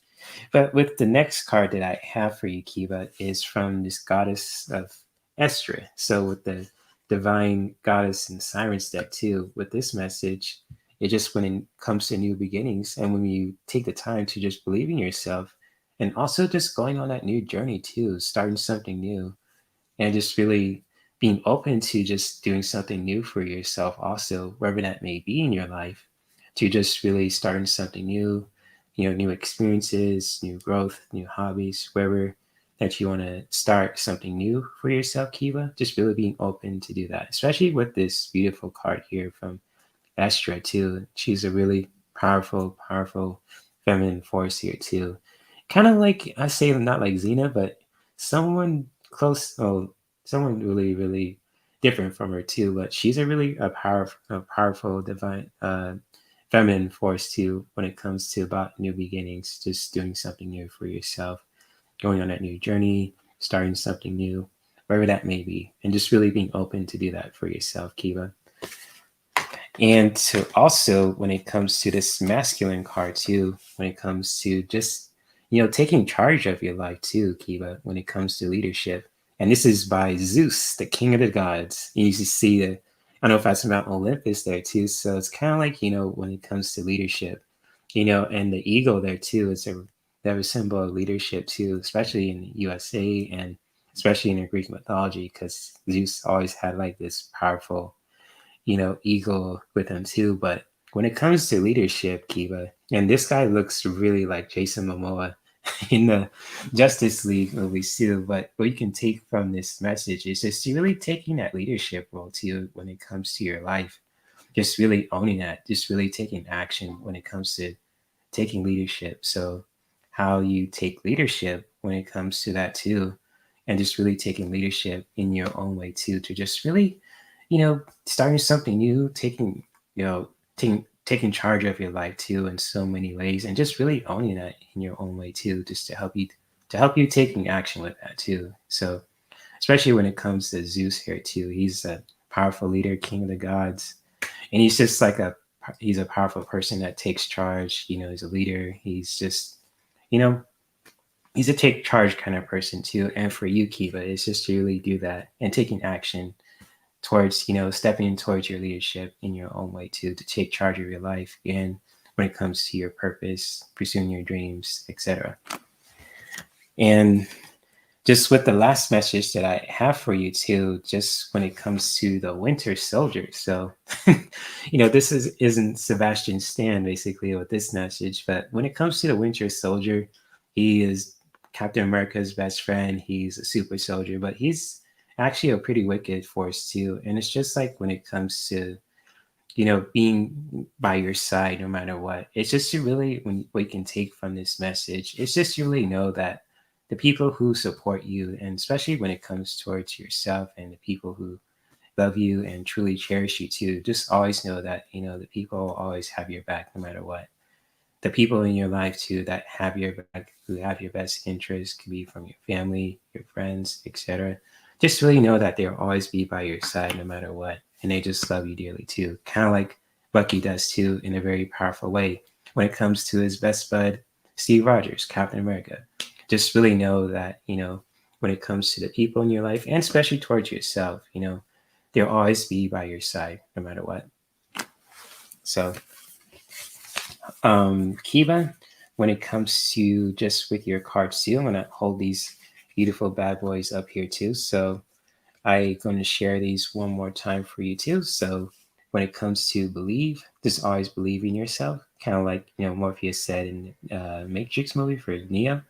A: But with the next card that I have for you, Kiva, is from this goddess of Estra. So with the divine goddess and sirens deck too, with this message, it just when it comes to new beginnings and when you take the time to just believe in yourself and also just going on that new journey too, starting something new and just really being open to just doing something new for yourself also, wherever that may be in your life, to just really starting something new, new experiences, new growth, new hobbies, wherever that you want to start something new for yourself, Kiva, just really being open to do that, especially with this beautiful card here from Astra too. She's a really powerful, powerful feminine force here too. Kind of like I say, not like Xena, but someone close. Oh, someone really, really different from her too. But she's a powerful divine, feminine force too. When it comes to about new beginnings, just doing something new for yourself, going on that new journey, starting something new, wherever that may be, and just really being open to do that for yourself, Kiva. And to also, when it comes to this masculine card too, when it comes to just, taking charge of your life too, Kiva, when it comes to leadership. And this is by Zeus, the king of the gods. You usually see the, I don't know if that's Mount Olympus there too. So it's kind of like, when it comes to leadership, and the eagle there too, is a symbol of leadership too, especially in the USA and especially in the Greek mythology, because Zeus always had like this powerful ego with him too. But when it comes to leadership, Kiva, and this guy looks really like Jason Momoa in the Justice League movies too. But what you can take from this message is just really taking that leadership role too when it comes to your life. Just really owning that, just really taking action when it comes to taking leadership. So how you take leadership when it comes to that too, and just really taking leadership in your own way too, to just really, starting something new, taking charge of your life too in so many ways, and just really owning that in your own way too, just to help you taking action with that too. So especially when it comes to Zeus here too, he's a powerful leader, king of the gods, and he's a powerful person that takes charge. He's a leader. He's just, you know, he's a take charge kind of person too. And for you, Kiva, it's just to really do that and taking action towards, stepping towards your leadership in your own way too, to take charge of your life and when it comes to your purpose, pursuing your dreams, etc. And just with the last message that I have for you too, just when it comes to the Winter Soldier. So, this isn't Sebastian Stan basically with this message, but when it comes to the Winter Soldier, he is Captain America's best friend. He's a super soldier, but he's actually a pretty wicked force too. And it's just like when it comes to being by your side no matter what. It's just to really, when what you can take from this message, it's just to really know that the people who support you, and especially when it comes towards yourself and the people who love you and truly cherish you too, just always know that, the people will always have your back no matter what. The people in your life too that have your back, who have your best interests, could be from your family, your friends, etc. Just really know that they'll always be by your side no matter what, and they just love you dearly too. Kind of like Bucky does too, in a very powerful way when it comes to his best bud, Steve Rogers, Captain America. Just really know that when it comes to the people in your life, and especially towards yourself, they'll always be by your side no matter what. So Kiva, when it comes to just with your cards too, I'm gonna hold these beautiful bad boys up here too. So I'm going to share these one more time for you too. So when it comes to believe, just always believe in yourself, kind of like Morpheus said in Matrix movie for Neo.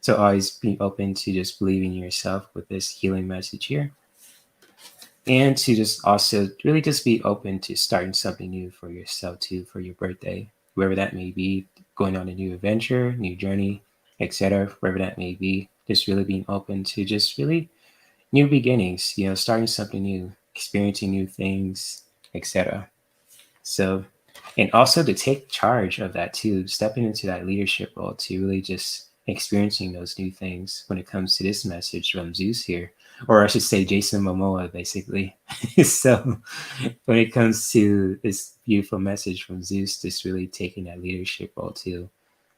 A: So always be open to just believing in yourself with this healing message here. and to just also really just be open to starting something new for yourself too for your birthday, wherever that may be, going on a new adventure, new journey, etc. Wherever that may be, just really being open to just really new beginnings, starting something new, experiencing new things, etc. So, and also to take charge of that too, stepping into that leadership role to really just experiencing those new things when it comes to this message from Zeus here, or I should say Jason Momoa, basically. So, when it comes to this beautiful message from Zeus, just really taking that leadership role too.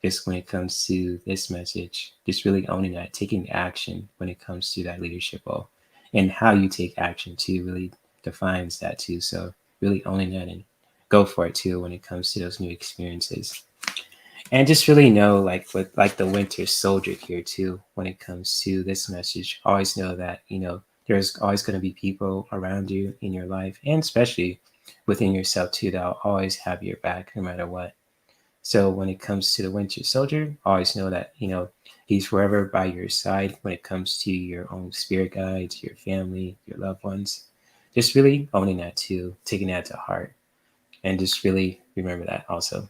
A: Just when it comes to this message, just really owning that, taking action when it comes to that leadership role, and how you take action too really defines that too. So, really owning that and go for it too when it comes to those new experiences. And just really know, like with like the Winter Soldier here too, when it comes to this message, always know that there's always going to be people around you in your life, and especially within yourself too, that'll always have your back no matter what. So when it comes to the Winter Soldier, always know that he's forever by your side when it comes to your own spirit guides, your family, your loved ones. Just really owning that too, taking that to heart, and just really remember that also.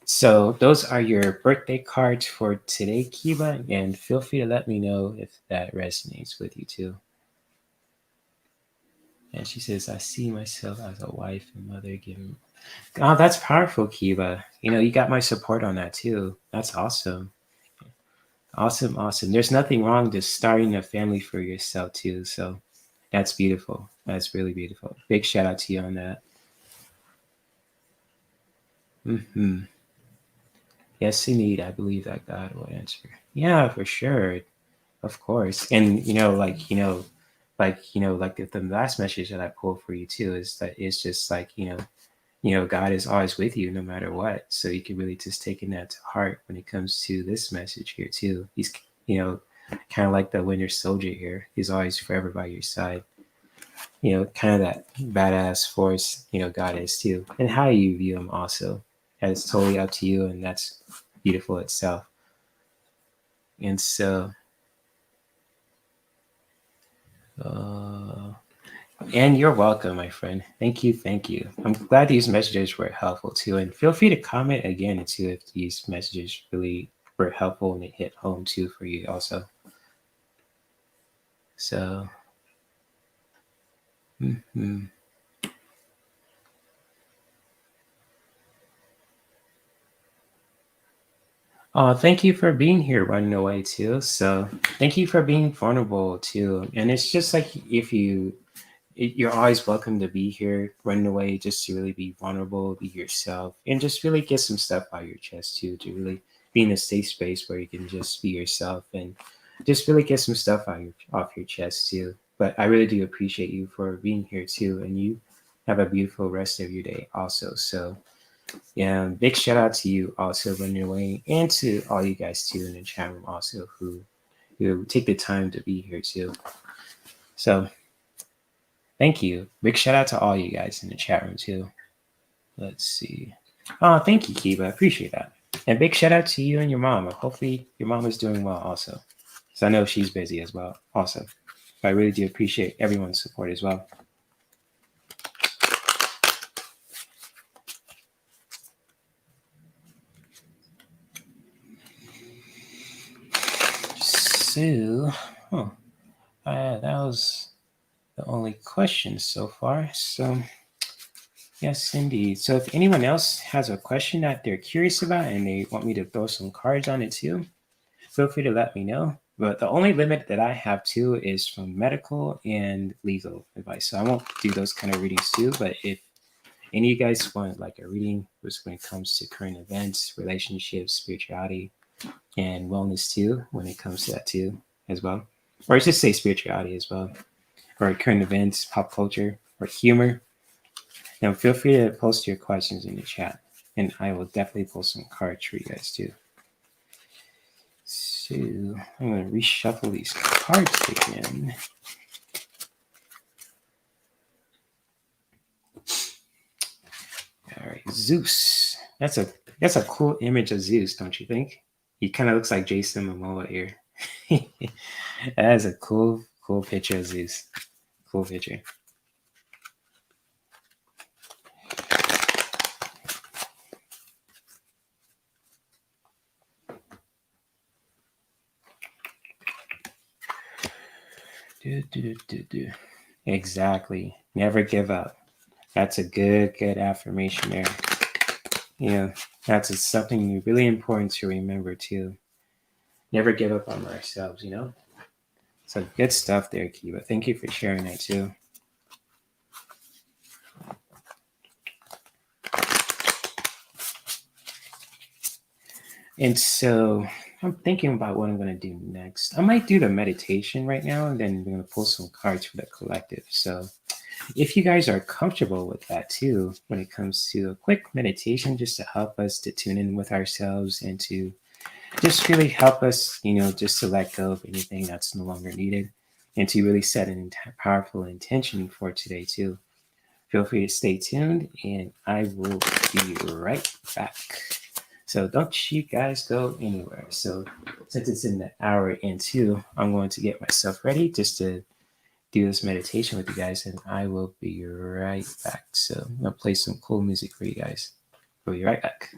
A: So those are your birthday cards for today, Kiba, and feel free to let me know if that resonates with you too. And she says, I see myself as a wife and mother giving. Oh, that's powerful, Kiba. You got my support on that too. That's awesome. Awesome, awesome. There's nothing wrong just starting a family for yourself too. So that's beautiful. That's really beautiful. Big shout out to you on that. Hmm. Yes, indeed. I believe that God will answer. Yeah, for sure. Of course. And like the last message that I pulled for you too is that it's just like, God is always with you no matter what. So you can really just taking that to heart when it comes to this message here too. He's kind of like the Winter Soldier here. He's always forever by your side. Kind of that badass force, God is too. And how you view him also. And it's totally up to you, and that's beautiful itself. And so uh and you're welcome, my friend. Thank you. Thank you. I'm glad these messages were helpful too. And feel free to comment again too if these messages really were helpful and it hit home too for you also. So, mhm. Thank you for being here running away too. So, thank you for being vulnerable too. And it's just like if you're always welcome to be here running away just to really be vulnerable, be yourself, and just really get some stuff out of your chest too, to really be in a safe space where you can just be yourself and just really get some stuff off your chest too. But I really do appreciate you for being here too, and you have a beautiful rest of your day also. So yeah, big shout out to you also running away, and to all you guys too in the chat room also who take the time to be here too. So thank you. Big shout out to all you guys in the chat room too. Let's see. Oh, thank you, Kiba. I appreciate that. And big shout out to you and your mom. Hopefully your mom is doing well also. So I know she's busy as well. Also. But I really do appreciate everyone's support as well. So, that was the only question so far. So yes, indeed. So if anyone else has a question that they're curious about and they want me to throw some cards on it too, feel free to let me know. But the only limit that I have too is from medical and legal advice. So I won't do those kind of readings too. But if any of you guys want like a reading when it comes to current events, relationships, spirituality, and wellness too, when it comes to that too as well, or just say spirituality as well, or current events, pop culture, or humor, now feel free to post your questions in the chat, and I will definitely post some cards for you guys too. So I'm going to reshuffle these cards again. All right, Zeus. That's a cool image of Zeus, don't you think? He kind of looks like Jason Momoa here. That is a cool picture of Zeus. Cool picture. Do. Exactly. Never give up. That's a good affirmation there. That's something really important to remember too. Never give up on ourselves. So good stuff there, Kiva. Thank you for sharing that too. And so I'm thinking about what I'm going to do next. I might do the meditation right now, and then we're going to pull some cards for the collective. So if you guys are comfortable with that too, when it comes to a quick meditation, just to help us to tune in with ourselves and to just really help us, just to let go of anything that's no longer needed and to really set an powerful intention for today too. Feel free to stay tuned, and I will be right back. So don't you guys go anywhere. So since it's in the hour into, I'm going to get myself ready just to do this meditation with you guys, and I will be right back. So I'm going to play some cool music for you guys. We'll be right back.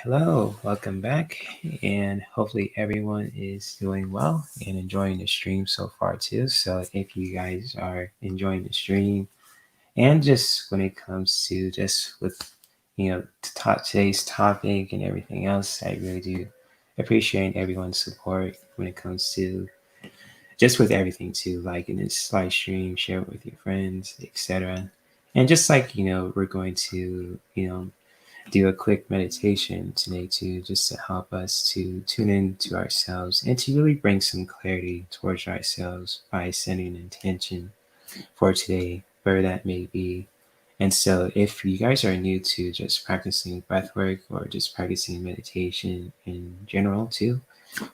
A: Hello, welcome back, and hopefully everyone is doing well and enjoying the stream so far too. So if you guys are enjoying the stream, and just when it comes to just with today's topic and everything else, I really do appreciate everyone's support when it comes to just with everything too, like in this live stream, share it with your friends, etc. And just like, we're going to, do a quick meditation today too, just to help us to tune in to ourselves and to really bring some clarity towards ourselves by setting an intention for today, wherever that may be. And so, if you guys are new to just practicing breath work or just practicing meditation in general, too,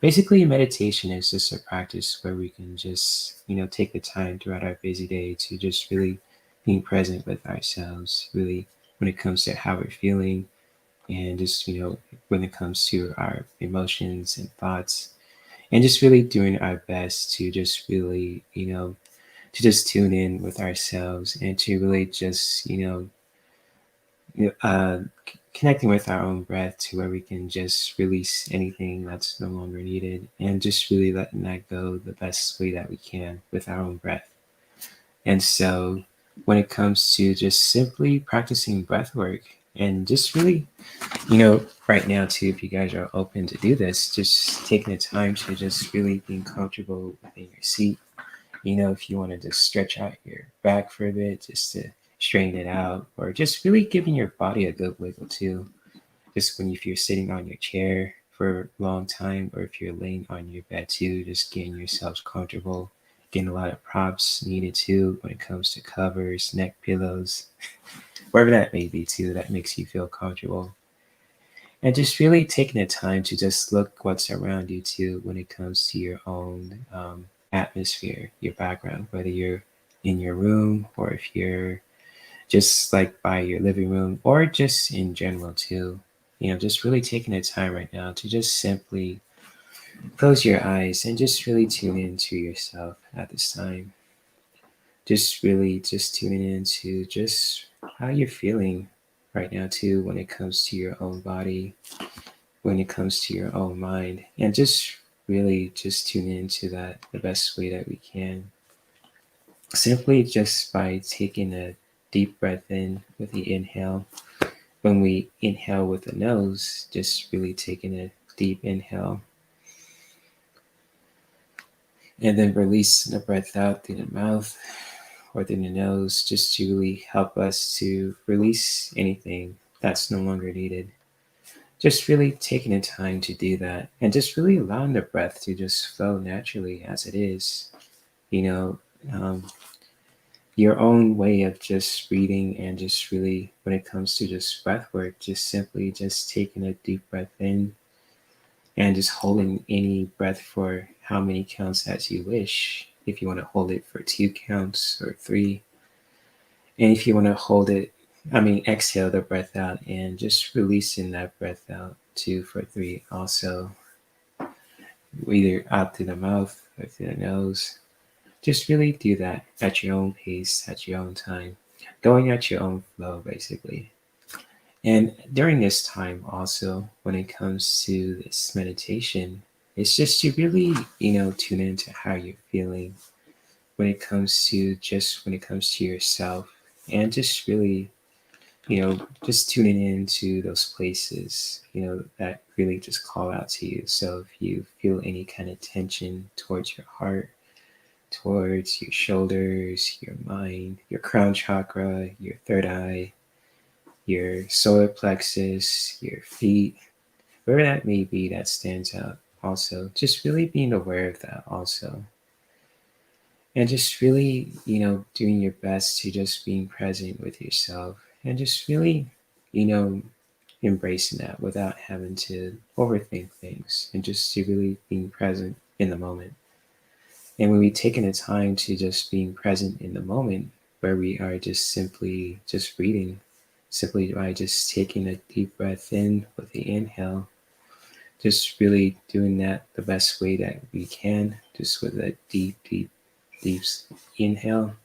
A: basically, meditation is just a practice where we can just, take the time throughout our busy day to just really being present with ourselves, really, when it comes to how we're feeling, and just, when it comes to our emotions and thoughts, and just really doing our best to just really, to just tune in with ourselves and to really just connecting with our own breath to where we can just release anything that's no longer needed and just really letting that go the best way that we can with our own breath. And so when it comes to just simply practicing breath work and just really, right now too, if you guys are open to do this, just taking the time to just really being comfortable within your seat. If you want to just stretch out your back for a bit, just to straighten it out, or just really giving your body a good wiggle too. Just if you're sitting on your chair for a long time, or if you're laying on your bed too, just getting yourselves comfortable, getting a lot of props needed too when it comes to covers, neck pillows, wherever that may be too, that makes you feel comfortable. And just really taking the time to just look what's around you too when it comes to your own atmosphere, your background, whether you're in your room or if you're just like by your living room or just in general too. Just really taking the time right now to just simply close your eyes and just really tune into yourself at this time. Just really just tuning into just how you're feeling right now too when it comes to your own body, when it comes to your own mind, and just really just tune into that the best way that we can. Simply just by taking a deep breath in with the inhale. When we inhale with the nose, just really taking a deep inhale and then releasing the breath out through the mouth or through the nose, just to really help us to release anything that's no longer needed. Just really taking the time to do that and just really allowing the breath to just flow naturally as it is. You know, um, your own way of just breathing and just really, when it comes to just breath work, just simply just taking a deep breath in and just holding any breath for how many counts as you wish. If you want to hold it for 2 counts or 3, and if you want to exhale the breath out and just releasing that breath out 2 for 3 also, either out through the mouth or through the nose. Just really do that at your own pace, at your own time, going at your own flow, basically. And during this time, also, when it comes to this meditation, it's just to really, tune into how you're feeling when it comes to yourself, and just really, just tuning into those places, that really just call out to you. So if you feel any kind of tension towards your heart, towards your shoulders, your mind, your crown chakra, your third eye, your solar plexus, your feet, wherever that may be that stands out. Also, just really being aware of that also. And just really, doing your best to just being present with yourself and just really, you know, embracing that without having to overthink things and just to really being present in the moment. And when we taking the time to just being present in the moment, where we are just simply just breathing, simply by just taking a deep breath in with the inhale, just really doing that the best way that we can, just with a deep, deep, deep inhale.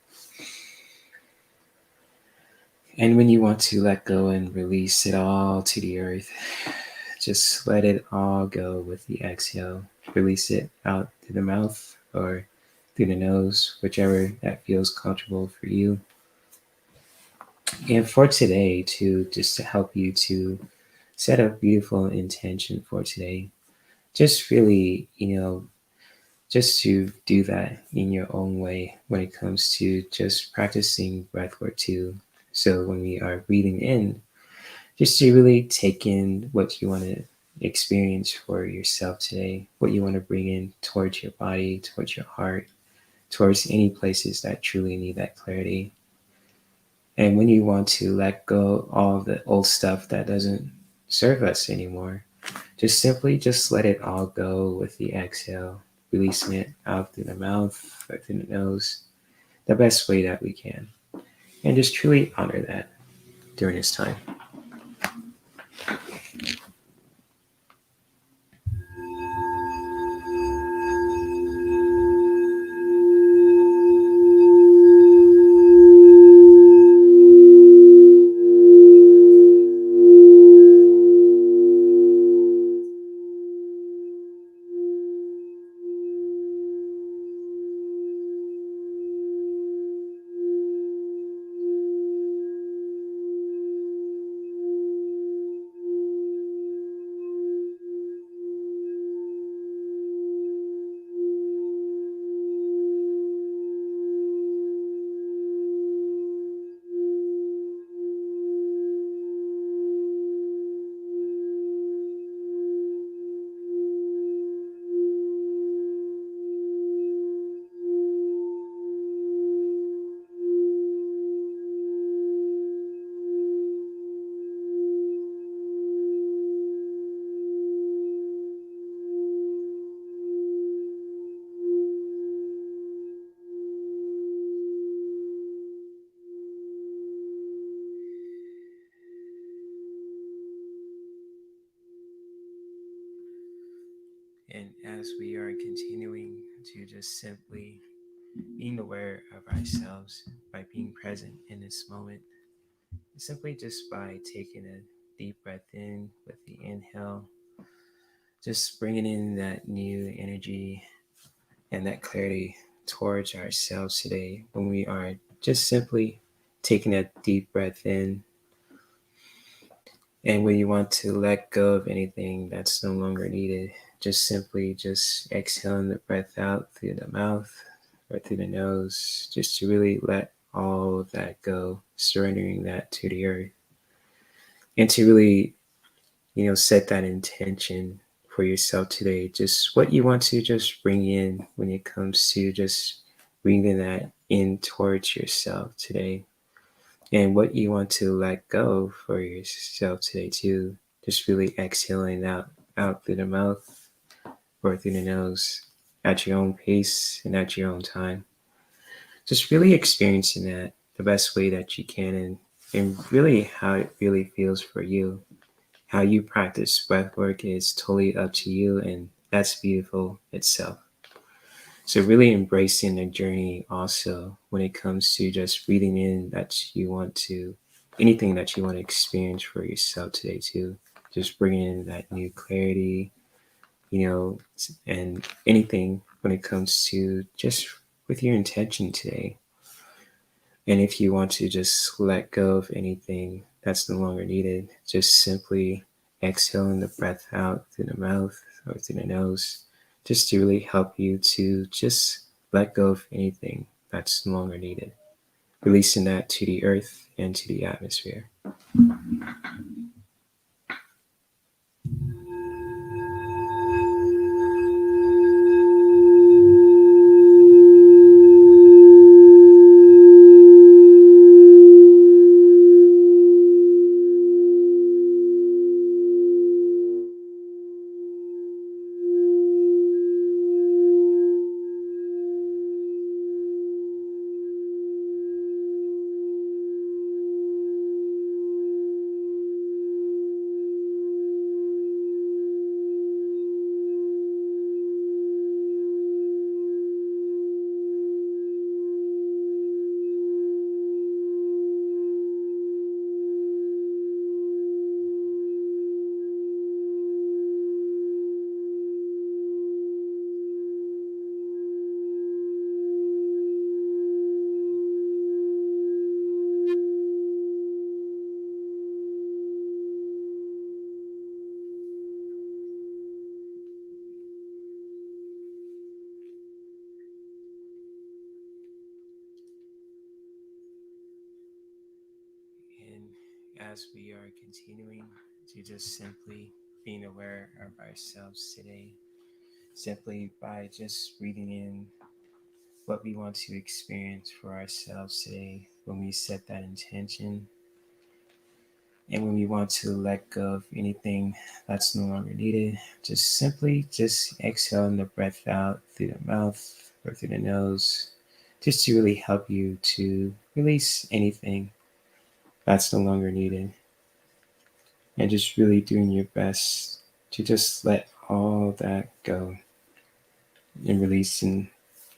A: And when you want to let go and release it all to the earth, just let it all go with the exhale. Release it out through the mouth or through the nose, whichever that feels comfortable for you. And for today, just to help you to set a beautiful intention for today, just really, just to do that in your own way when it comes to just practicing breathwork too. So when we are breathing in, just to really take in what you want to experience for yourself today, what you want to bring in towards your body, towards your heart, towards any places that truly need that clarity. And when you want to let go all the old stuff that doesn't serve us anymore, just simply just let it all go with the exhale, releasing it out through the mouth, out through the nose, the best way that we can. And just truly honor that during this time. And as we are continuing to just simply being aware of ourselves by being present in this moment, simply just by taking a deep breath in with the inhale, just bringing in that new energy and that clarity towards ourselves today when we are just simply taking a deep breath in. And when you want to let go of anything that's no longer needed, just simply just exhaling the breath out through the mouth or through the nose, just to really let all of that go, surrendering that to the earth. And to really, set that intention for yourself today, just what you want to just bring in when it comes to just bringing that in towards yourself today, and what you want to let go for yourself today too. Just really exhaling out through the mouth or through the nose at your own pace and at your own time. Just really experiencing that the best way that you can, and really how it really feels for you. How you practice breath work is totally up to you, and that's beautiful itself. So really embracing the journey also when it comes to just breathing in that you want to, anything that you want to experience for yourself today too. Just bringing in that new clarity, and anything when it comes to just with your intention today. And if you want to just let go of anything that's no longer needed, just simply exhaling the breath out through the mouth or through the nose, just to really help you to just let go of anything that's no longer needed, releasing that to the earth and to the atmosphere. as we are continuing to just simply being aware of ourselves today, simply by just reading in what we want to experience for ourselves today when we set that intention, and when we want to let go of anything that's no longer needed, just simply just exhaling the breath out through the mouth or through the nose, just to really help you to release anything that's no longer needed. And just really doing your best to just let all that go and releasing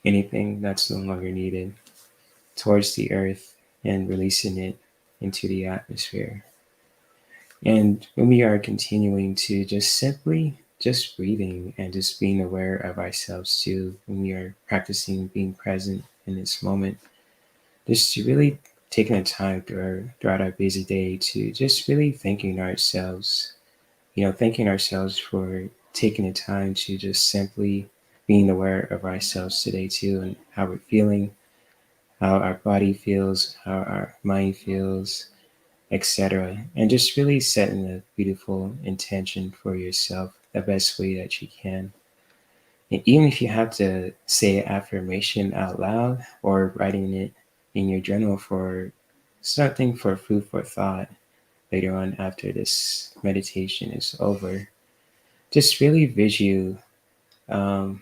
A: anything that's no longer needed towards the earth and releasing it into the atmosphere. And when we are continuing to just simply just breathing and just being aware of ourselves too, when we are practicing being present in this moment, just to really taking the time throughout our busy day to just really thanking ourselves, thanking ourselves for taking the time to just simply being aware of ourselves today too, and how we're feeling, how our body feels, how our mind feels, etc. And just really setting a beautiful intention for yourself the best way that you can. And even if you have to say an affirmation out loud or writing it in your journal for something for food for thought later on after this meditation is over, just really um,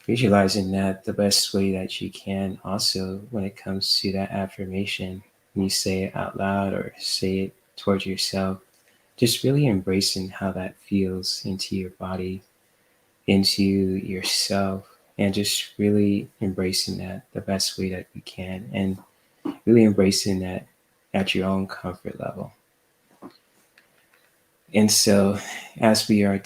A: visualizing that the best way that you can. Also, when it comes to that affirmation, when you say it out loud or say it towards yourself, just really embracing how that feels into your body, into yourself, and just really embracing that the best way that you can, and really embracing that at your own comfort level. And so, as we are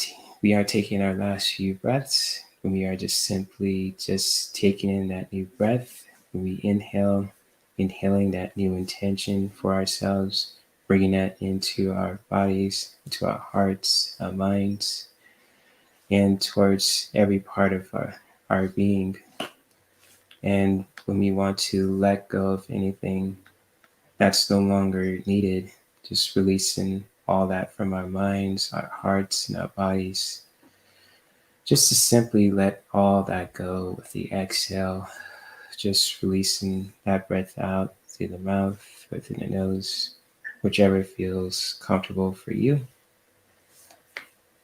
A: taking our last few breaths, we are just simply just taking in that new breath. When we inhale, inhaling that new intention for ourselves, bringing that into our bodies, into our hearts, our minds, and towards every part of our being. And when we want to let go of anything that's no longer needed, just releasing all that from our minds, our hearts, and our bodies, just to simply let all that go with the exhale, just releasing that breath out through the mouth or through the nose, whichever feels comfortable for you.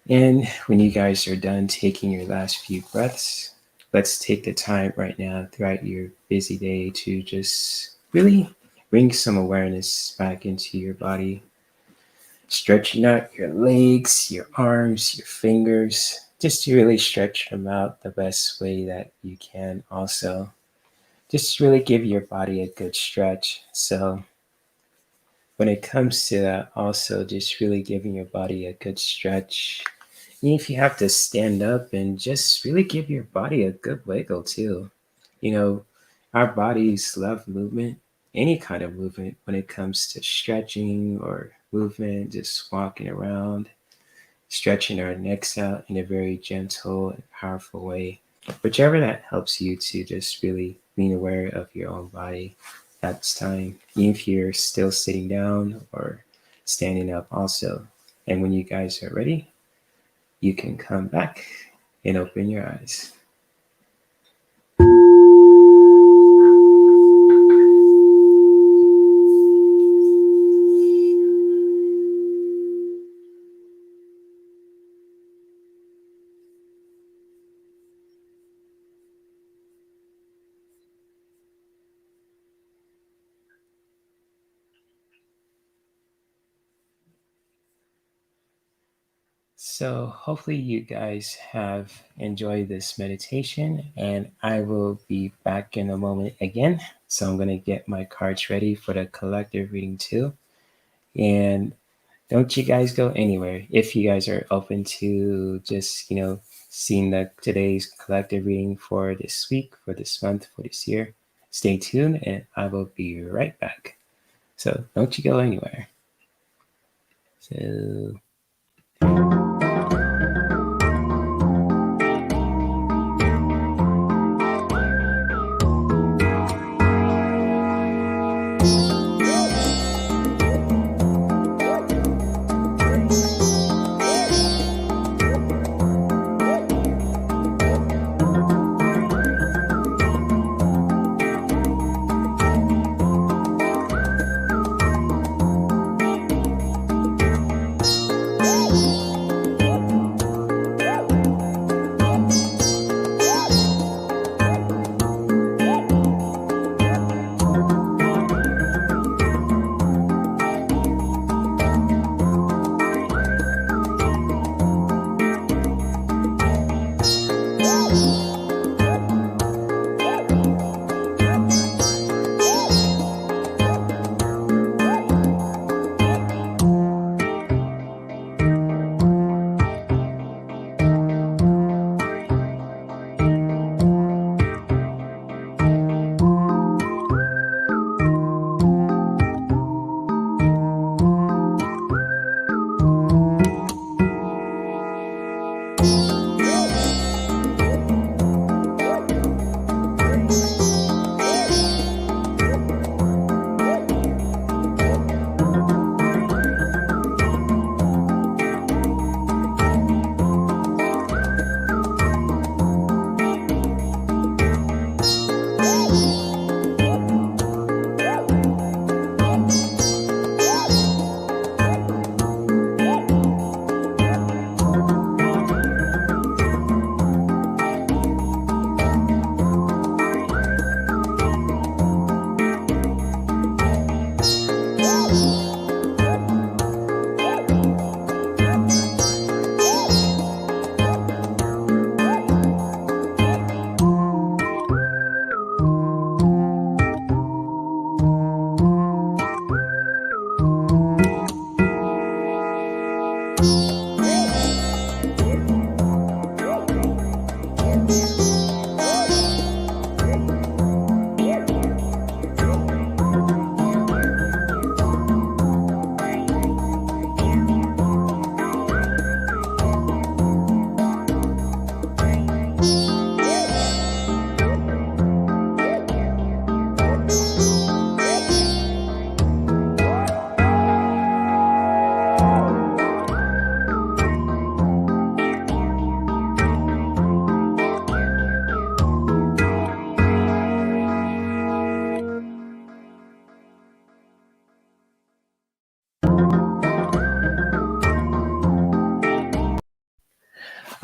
A: And when you guys are done taking your last few breaths, let's take the time right now throughout your busy day to just really bring some awareness back into your body, stretching out your legs, your arms, your fingers, just to really stretch them out the best way that you can. Also, just really give your body a good stretch. So when it comes to that, also just really giving your body a good stretch. And if you have to stand up, and just really give your body a good wiggle too. You know, our bodies love movement, any kind of movement when it comes to stretching or movement, just walking around, stretching our necks out in a very gentle and powerful way. Whichever that helps you to just really being aware of your own body. That's time. Even if you're still sitting down or standing up also. And when you guys are ready, you can come back and open your eyes. So, hopefully, you guys have enjoyed this meditation, and I will be back in a moment again. So, I'm going to get my cards ready for the collective reading too. And don't you guys go anywhere. If you guys are open to just, seeing the today's collective reading for this week, for this month, for this year, stay tuned, and I will be right back. So, don't you go anywhere. So,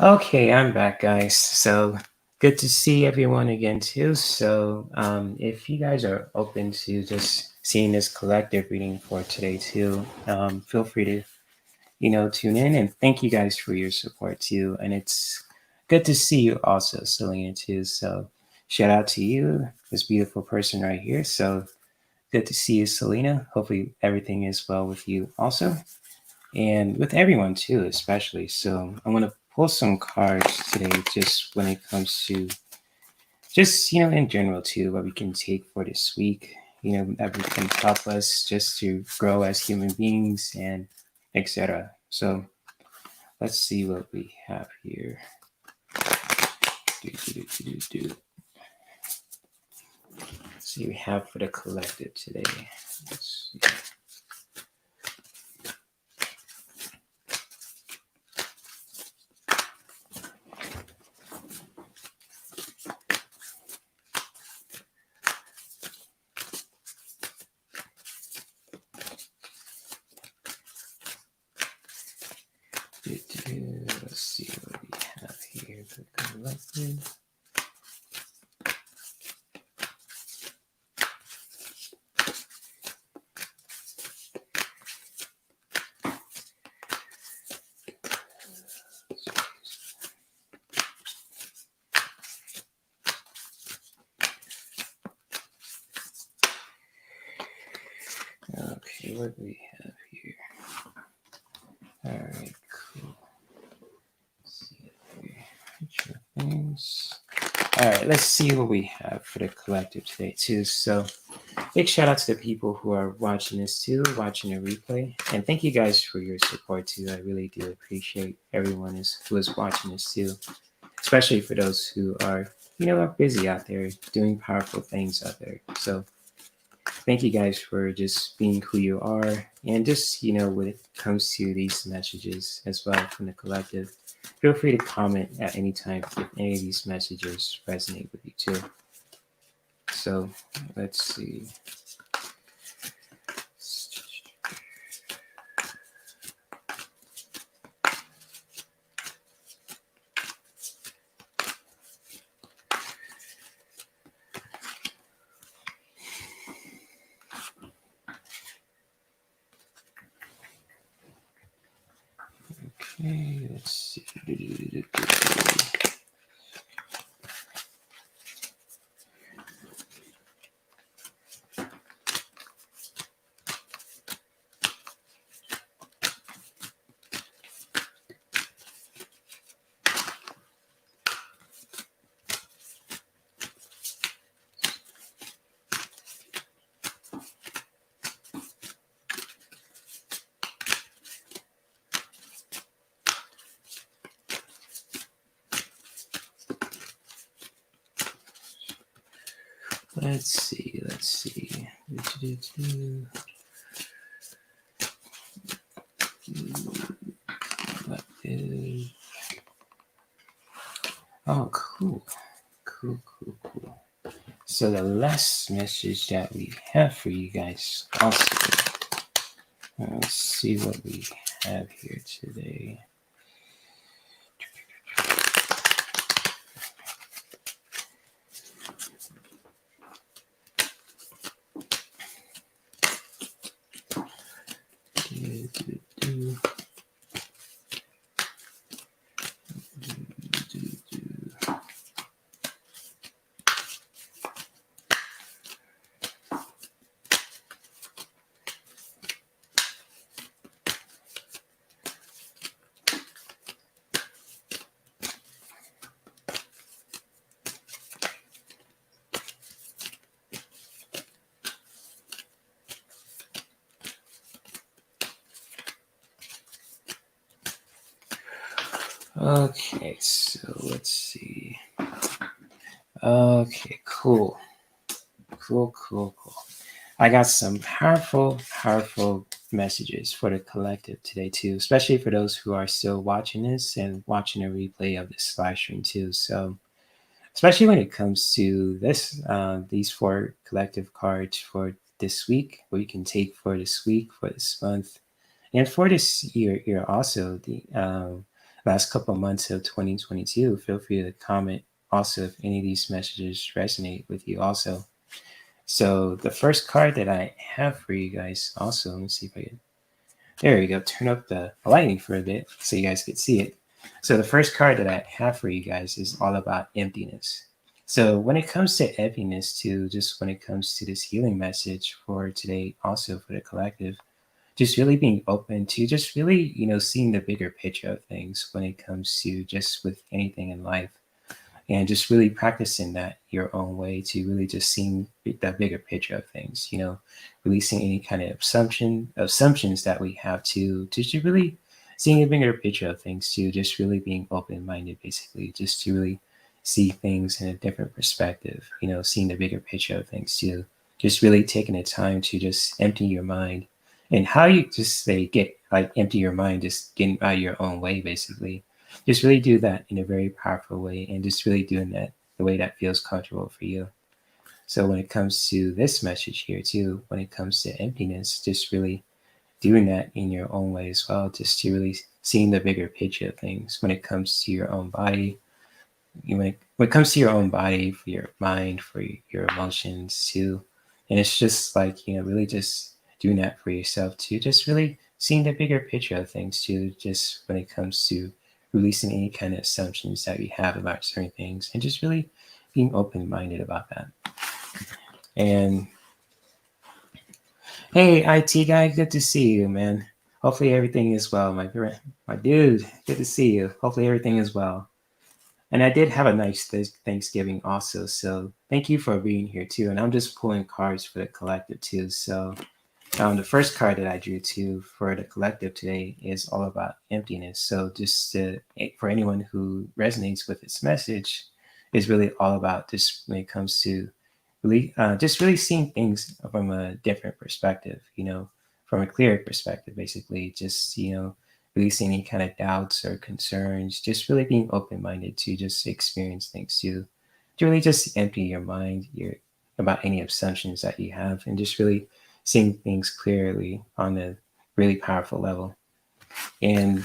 A: Okay, I'm back, guys. So good to see everyone again too. So if you guys are open to just seeing this collective reading for today too, feel free to tune in, and thank you guys for your support too. And it's good to see you also, Selena too. So shout out to you, this beautiful person right here. So good to see you, Selena. Hopefully everything is well with you also, and with everyone too, especially. So I'm gonna pull some cards today, just when it comes to just in general too, what we can take for this week. That can help us just to grow as human beings and etc. So let's see what we have here. Do, do, do, do, do. Let's see what we have for the collective today. Let's see. Let's see what we have here for the collective. Okay, what do we have here? Alright, cool. Let's see here. Things. Alright, let's see what we have for the collective today too. So big shout out to the people who are watching this too, watching the replay. And thank you guys for your support too. I really do appreciate everyone who is watching this too. Especially for those who are busy out there doing powerful things out there. So thank you guys for just being who you are, and just when it comes to these messages as well from the collective, feel free to comment at any time if any of these messages resonate with you too. So let's see. Okay, let's see. Let's see. What is... Oh, cool. So the last message that we have for you guys also. Let's see what we have here today. Okay, so let's see. Okay, cool. I got some powerful messages for the collective today too, especially for those who are still watching this and watching a replay of this live stream too. So especially when it comes to these four collective cards for this week, what you can take for this week, for this month, and for this year also. last couple of months of 2022. Feel free to comment also if any of these messages resonate with you also. So the first card that I have for you guys also, let me see if I can, there we go, turn up the lighting for a bit so you guys could see it. So the first card that I have for you guys is all about emptiness. So when it comes to emptiness too, just when it comes to this healing message for today, also for the collective, just really being open to just really, seeing the bigger picture of things when it comes to just with anything in life, and just really practicing that your own way to really just seeing that bigger picture of things, releasing any kind of assumptions that we have to just really seeing a bigger picture of things, to just really being open-minded, basically just to really see things in a different perspective, seeing the bigger picture of things too, just really taking the time to just empty your mind. And how you just say get like empty your mind, just getting out of your own way, basically just really do that in a very powerful way, and just really doing that the way that feels comfortable for you. So when it comes to this message here too, when it comes to emptiness, just really doing that in your own way as well, just to really seeing the bigger picture of things when it comes to your own body. When it comes to your own body, for your mind, for your emotions too. And it's just like, really just doing that for yourself too, just really seeing the bigger picture of things too, just when it comes to releasing any kind of assumptions that we have about certain things, and just really being open-minded about that. And hey, IT guy, good to see you, man. Hopefully everything is well, my dude. Good to see you. Hopefully everything is well. And I did have a nice Thanksgiving also, so thank you for being here too. And I'm just pulling cards for the collective too. So the first card that I drew to for the collective today is all about emptiness. So for anyone who resonates with its message, is really all about this when it comes to really just really seeing things from a different perspective, from a clearer perspective, basically. Just releasing any kind of doubts or concerns, just really being open-minded to just experience things to really just empty your mind about any assumptions that you have, and just really seeing things clearly on a really powerful level. And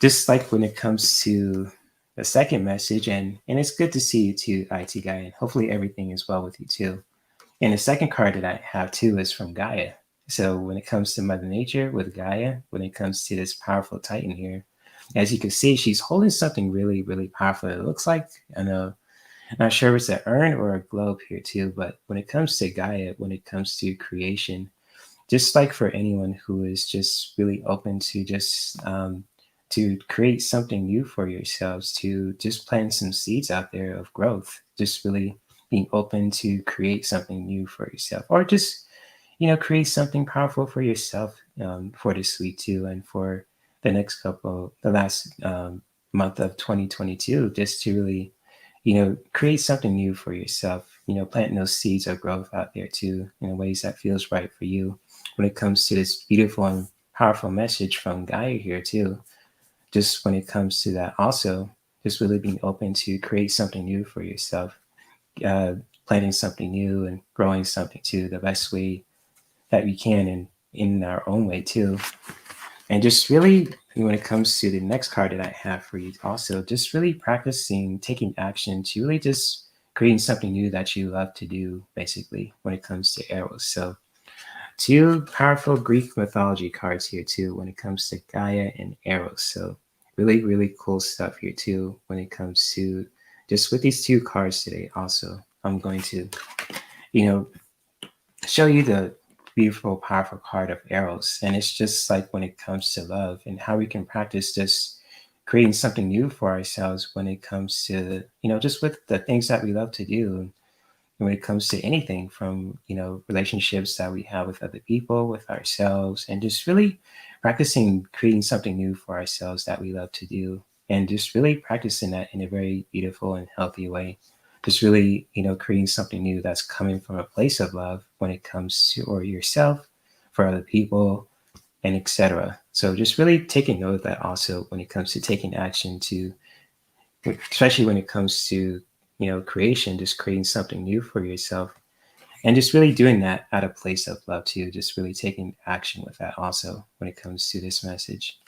A: just like when it comes to the second message, and it's good to see you too, IT guy, and hopefully everything is well with you too. And the second card that I have too is from Gaia. So when it comes to Mother Nature with Gaia, when it comes to this powerful Titan here, as you can see, she's holding something really, really powerful. It looks like, I know, I'm not sure if it's an urn or a globe here too, but when it comes to Gaia, when it comes to creation, just like for anyone who is just really open to just to create something new for yourselves, to just plant some seeds out there of growth, just really being open to create something new for yourself, or just create something powerful for yourself for this week too, and for the last month of 2022, just to really create something new for yourself, planting those seeds of growth out there too, in ways that feels right for you. When it comes to this beautiful and powerful message from Gaia here too, just when it comes to that also, just really being open to create something new for yourself, uh, planting something new and growing something too, the best way that we can, in our own way too. And just really, when it comes to the next card that I have for you, also just really practicing taking action to really just creating something new that you love to do, basically, when it comes to Eros. So, two powerful Greek mythology cards here, too, when it comes to Gaia and Eros. So, really, really cool stuff here, too, when it comes to just with these two cards today. Also, I'm going to, you know, show you the beautiful, powerful card of Eros. And it's just like when it comes to love and how we can practice just creating something new for ourselves when it comes to, just with the things that we love to do. And when it comes to anything from, relationships that we have with other people, with ourselves, and just really practicing creating something new for ourselves that we love to do. And just really practicing that in a very beautiful and healthy way, just really creating something new that's coming from a place of love when it comes to or yourself, for other people, and etc. So just really taking note of that also when it comes to taking action to, especially when it comes to creation, just creating something new for yourself, and just really doing that at a place of love too, just really taking action with that also when it comes to this message.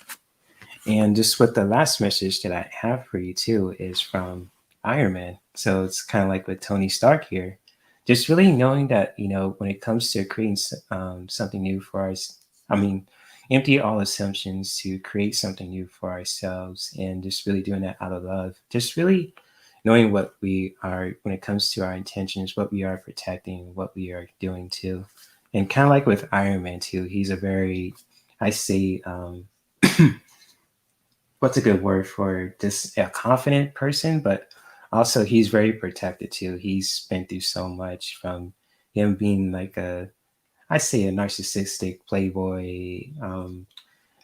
A: And just what the last message that I have for you too is from Iron Man. So it's kind of like with Tony Stark here, just really knowing that when it comes to creating something new for us, I mean, empty all assumptions to create something new for ourselves, and just really doing that out of love. Just really knowing what we are when it comes to our intentions, what we are protecting, what we are doing too, and kind of like with Iron Man too. He's a very, I say. What's a good word for just a confident person, but also he's very protected too. He's been through so much, from him being like I say a narcissistic playboy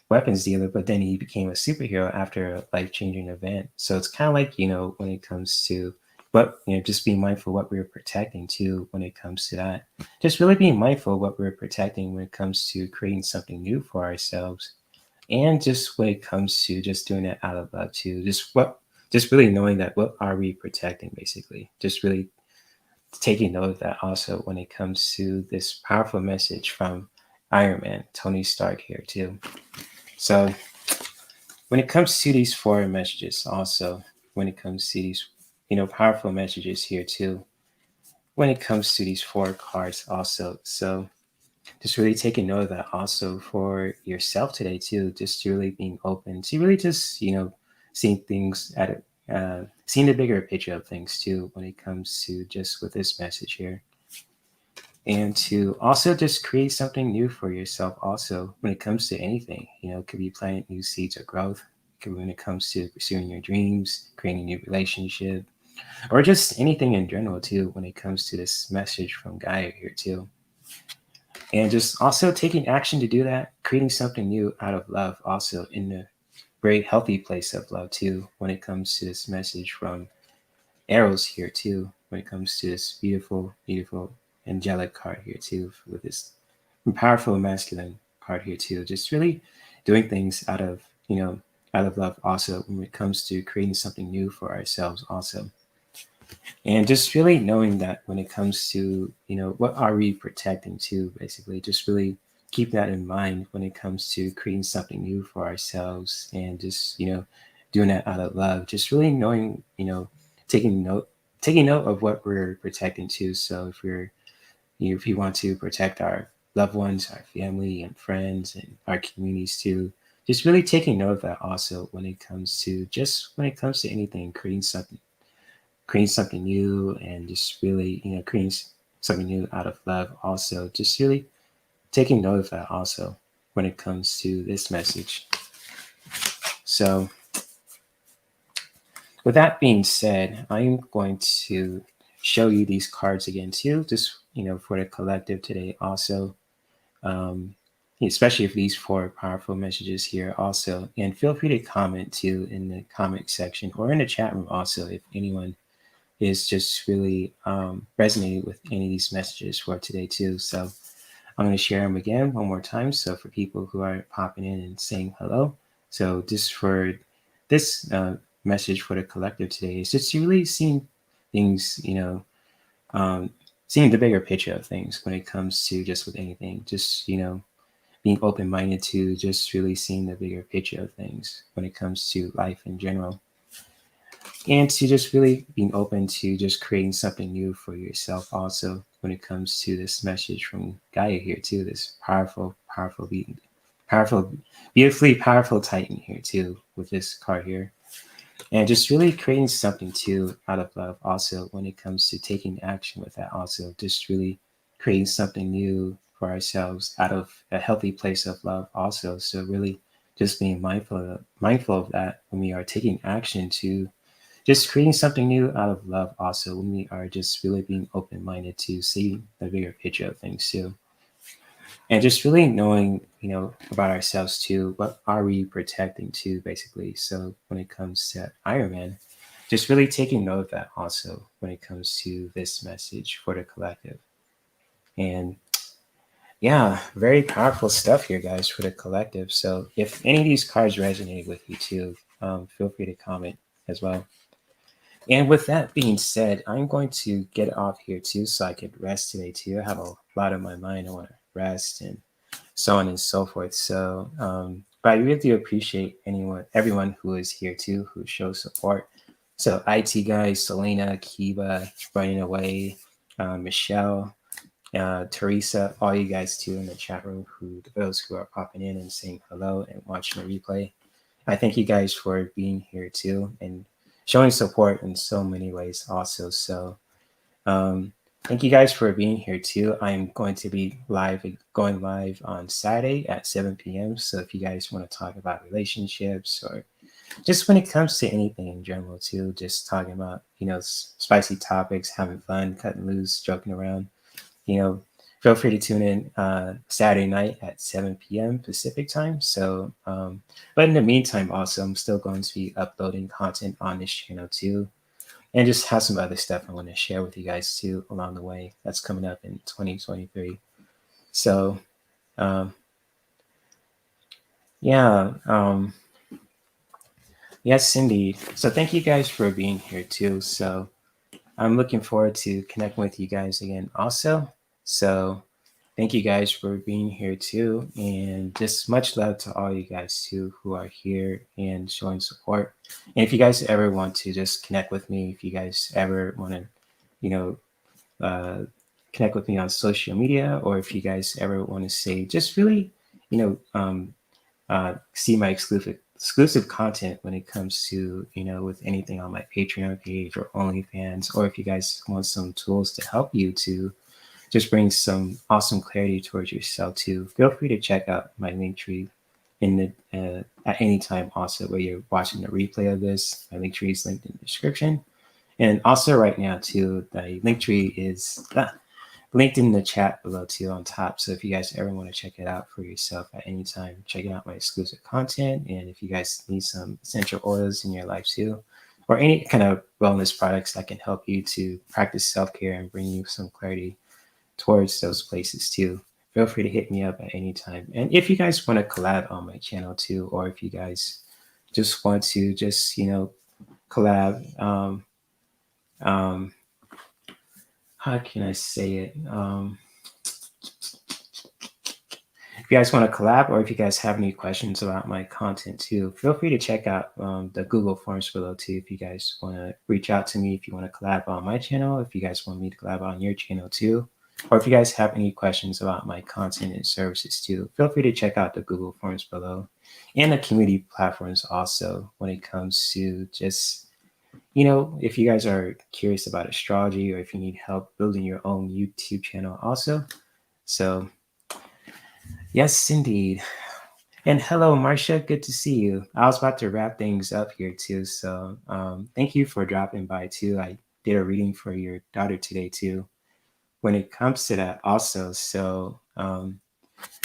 A: weapons dealer, but then he became a superhero after a life changing event. So it's kind of like, when it comes to, but just being mindful of what we're protecting too when it comes to that. Just really being mindful of what we're protecting when it comes to creating something new for ourselves, and just when it comes to just doing it out of love too, just really knowing that what are we protecting, basically just really taking note of that also when it comes to this powerful message from Iron Man, Tony Stark here too. So when it comes to these four messages also, when it comes to these powerful messages here too, when it comes to these four cards also, so just really taking note of that also for yourself today too, just really being open to really just seeing things at seeing the bigger picture of things too when it comes to just with this message here, and to also just create something new for yourself also when it comes to anything. It could be planting new seeds of growth. It could be when it comes to pursuing your dreams, creating a new relationship, or just anything in general too when it comes to this message from Gaia here too. And just also taking action to do that, creating something new out of love, also in a very healthy place of love too, when it comes to this message from Arrows here too, when it comes to this beautiful, beautiful angelic card here too, with this powerful masculine card here too. Just really doing things out of love also when it comes to creating something new for ourselves also. And just really knowing that when it comes to what are we protecting too, basically just really keep that in mind when it comes to creating something new for ourselves, and just doing that out of love, just really knowing, taking note taking note of what we're protecting too. So if you want to protect our loved ones, our family and friends and our communities too, just really taking note of that also when it comes to anything, creating something new, and just really creating something new out of love also, just really taking note of that also when it comes to this message. So with that being said, I'm going to show you these cards again too, just for the collective today also, um, especially for these four powerful messages here also. And feel free to comment too in the comment section or in the chat room also if anyone is just really resonating with any of these messages for today too. So I'm going to share them again one more time. So for people who are popping in and saying hello, so just for this message for the collective today is just really seeing things, um, seeing the bigger picture of things when it comes to just with anything, just being open minded to just really seeing the bigger picture of things when it comes to life in general, and to just really being open to just creating something new for yourself also when it comes to this message from Gaia here too, this powerful, beautifully powerful Titan here too with this card here, and just really creating something too out of love also when it comes to taking action with that also, just really creating something new for ourselves out of a healthy place of love also. So really just being mindful of that when we are taking action to just creating something new out of love also, when we are just really being open-minded to see the bigger picture of things too, and just really knowing about ourselves too, what are we protecting too, basically. So when it comes to Iron Man, just really taking note of that also when it comes to this message for the collective. And yeah, very powerful stuff here, guys, for the collective. So if any of these cards resonate with you too, feel free to comment as well. And with that being said, I'm going to get off here too so I could rest today too. I have a lot on my mind. I want to rest and so on and so forth. So But I really do appreciate everyone who is here too, who shows support. So IT guys, Selena, Kiba, Running Away, Michelle, Teresa, all you guys too in the chat room, those who are popping in and saying hello and watching the replay. I thank you guys for being here too and showing support in so many ways also. So thank you guys for being here too. I'm going to be going live on Saturday at 7 p.m. So if you guys want to talk about relationships or just when it comes to anything in general too, just talking about, spicy topics, having fun, cutting loose, joking around, feel free to tune in Saturday night at 7 p.m. Pacific time. So, but in the meantime, also, I'm still going to be uploading content on this channel too, and just have some other stuff I want to share with you guys too along the way that's coming up in 2023. So, yeah, yes, indeed. So, thank you guys for being here too. So, I'm looking forward to connecting with you guys again also. So, thank you guys for being here too. And just much love to all you guys too who are here and showing support. And if you guys ever want to just connect with me, if you guys ever want to, you know, connect with me on social media, or if you guys ever want to say, just really, you know, see my exclusive content when it comes to, with anything on my Patreon page or OnlyFans, or if you guys want some tools to help you to just bring some awesome clarity towards yourself too, feel free to check out my Linktree in the at any time. Also, where you're watching the replay of this, my Linktree is linked in the description, and also right now too, the Linktree is linked in the chat below too on top. So if you guys ever want to check it out for yourself at any time, check out my exclusive content. And if you guys need some essential oils in your life too, or any kind of wellness products that can help you to practice self-care and bring you some clarity towards those places too, feel free to hit me up at any time. And if you guys want to collab on my channel too, or if you guys just want to collab, how can I say it? If you guys want to collab, or if you guys have any questions about my content too, feel free to check out the Google Forms below too. If you guys want to reach out to me, if you want to collab on my channel, if you guys want me to collab on your channel too, or if you guys have any questions about my content and services too, feel free to check out the Google Forms below and the community platforms also when it comes to just, if you guys are curious about astrology, or if you need help building your own YouTube channel also. So yes, indeed. And hello, Marcia. Good to see you. I was about to wrap things up here too. So thank you for dropping by too. I did a reading for your daughter today too, when it comes to that also. So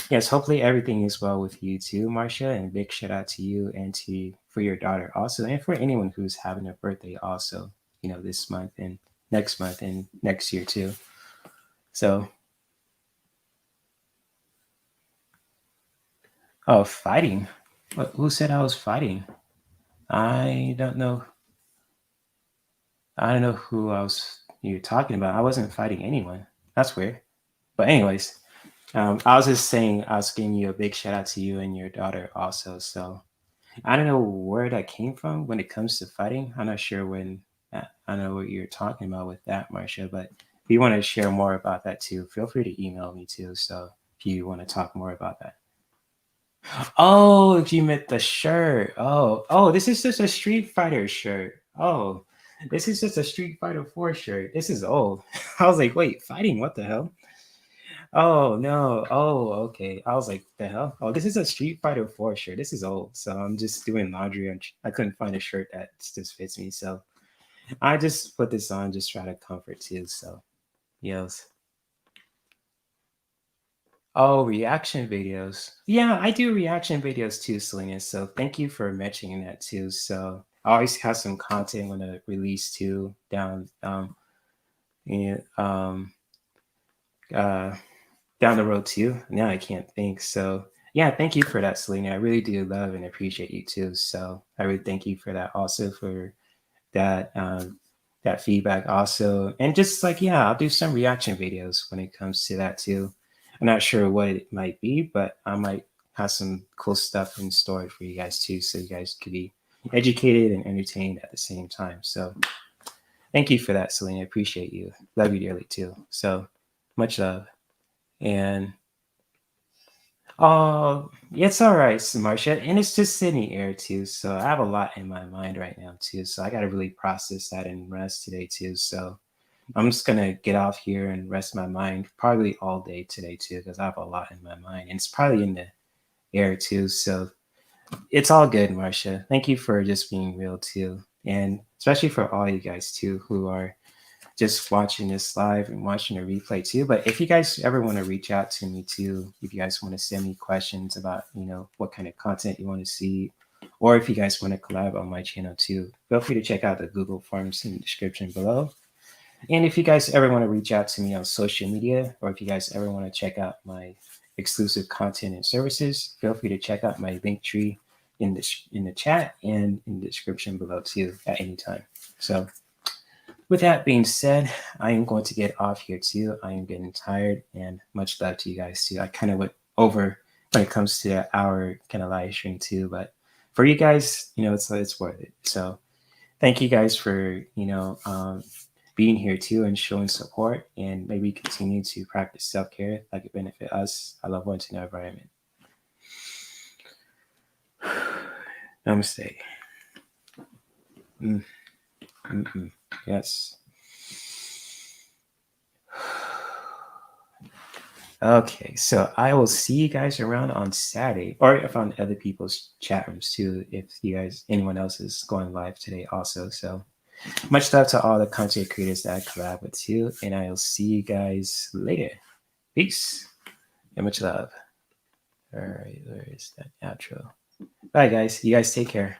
A: yes, hopefully everything is well with you too, Marcia. And big shout out to you and for your daughter also, and for anyone who's having a birthday also, this month and next year too. So, oh, fighting. Who said I was fighting? I don't know. I don't know who else you're talking about. I wasn't fighting anyone. That's weird. But anyways, I was just saying I was giving you a big shout out to you and your daughter also. So I don't know where that came from when it comes to fighting. I'm not sure I don't know what you're talking about with that, Marcia. But if you want to share more about that too, feel free to email me too. So if you want to talk more about that. Oh, if you meant the shirt. Oh, this is just a Street Fighter shirt. Oh, this is just a Street Fighter 4 shirt. This is old. I was like, wait, fighting? What the hell? Oh, no. Oh, okay. I was like, the hell? Oh, this is a Street Fighter 4 shirt. This is old. So I'm just doing laundry and I couldn't find a shirt that just fits me. So I just put this on, just try to comfort too. So, yes. Oh, reaction videos. Yeah, I do reaction videos too, Selena. So thank you for mentioning that too. So I always have some content when I release too and, uh, down the road too. Now I can't think. So yeah, thank you for that, Selena. I really do love and appreciate you too. So I really thank you for that also, for that feedback also. And just like, yeah, I'll do some reaction videos when it comes to that too. I'm not sure what it might be, but I might have some cool stuff in store for you guys too, so you guys could be educated and entertained at the same time. So thank you for that, Selena. I appreciate you. Love you dearly too. So much love. And oh, it's all right, Marcia. And it's just Sydney air too. So I have a lot in my mind right now too. So I got to really process that and rest today too. So I'm just gonna get off here and rest my mind probably all day today too, because I have a lot in my mind. And it's probably in the air too. So it's all good, Marcia. Thank you for just being real too. And especially for all you guys too who are just watching this live and watching the replay too. But if you guys ever want to reach out to me too, if you guys want to send me questions about, what kind of content you want to see, or if you guys want to collab on my channel too, feel free to check out the Google Forms in the description below. And if you guys ever want to reach out to me on social media, or if you guys ever want to check out my exclusive content and services, feel free to check out my Linktree in the chat and in the description below too at any time. So with that being said, I am going to get off here too. I am getting tired, and much love to you guys too. I kind of went over when it comes to our kind of live stream too, but for you guys, it's worth it. So thank you guys for being here too and showing support, and maybe continue to practice self-care like it benefit us, our loved ones, in our environment. Namaste. Yes. Okay, so I will see you guys around on Saturday, or if on other people's chat rooms too, if anyone else is going live today also. So much love to all the content creators that I collab with too, and I'll see you guys later. Peace and much love. All right, where is that outro? Bye guys. You guys take care.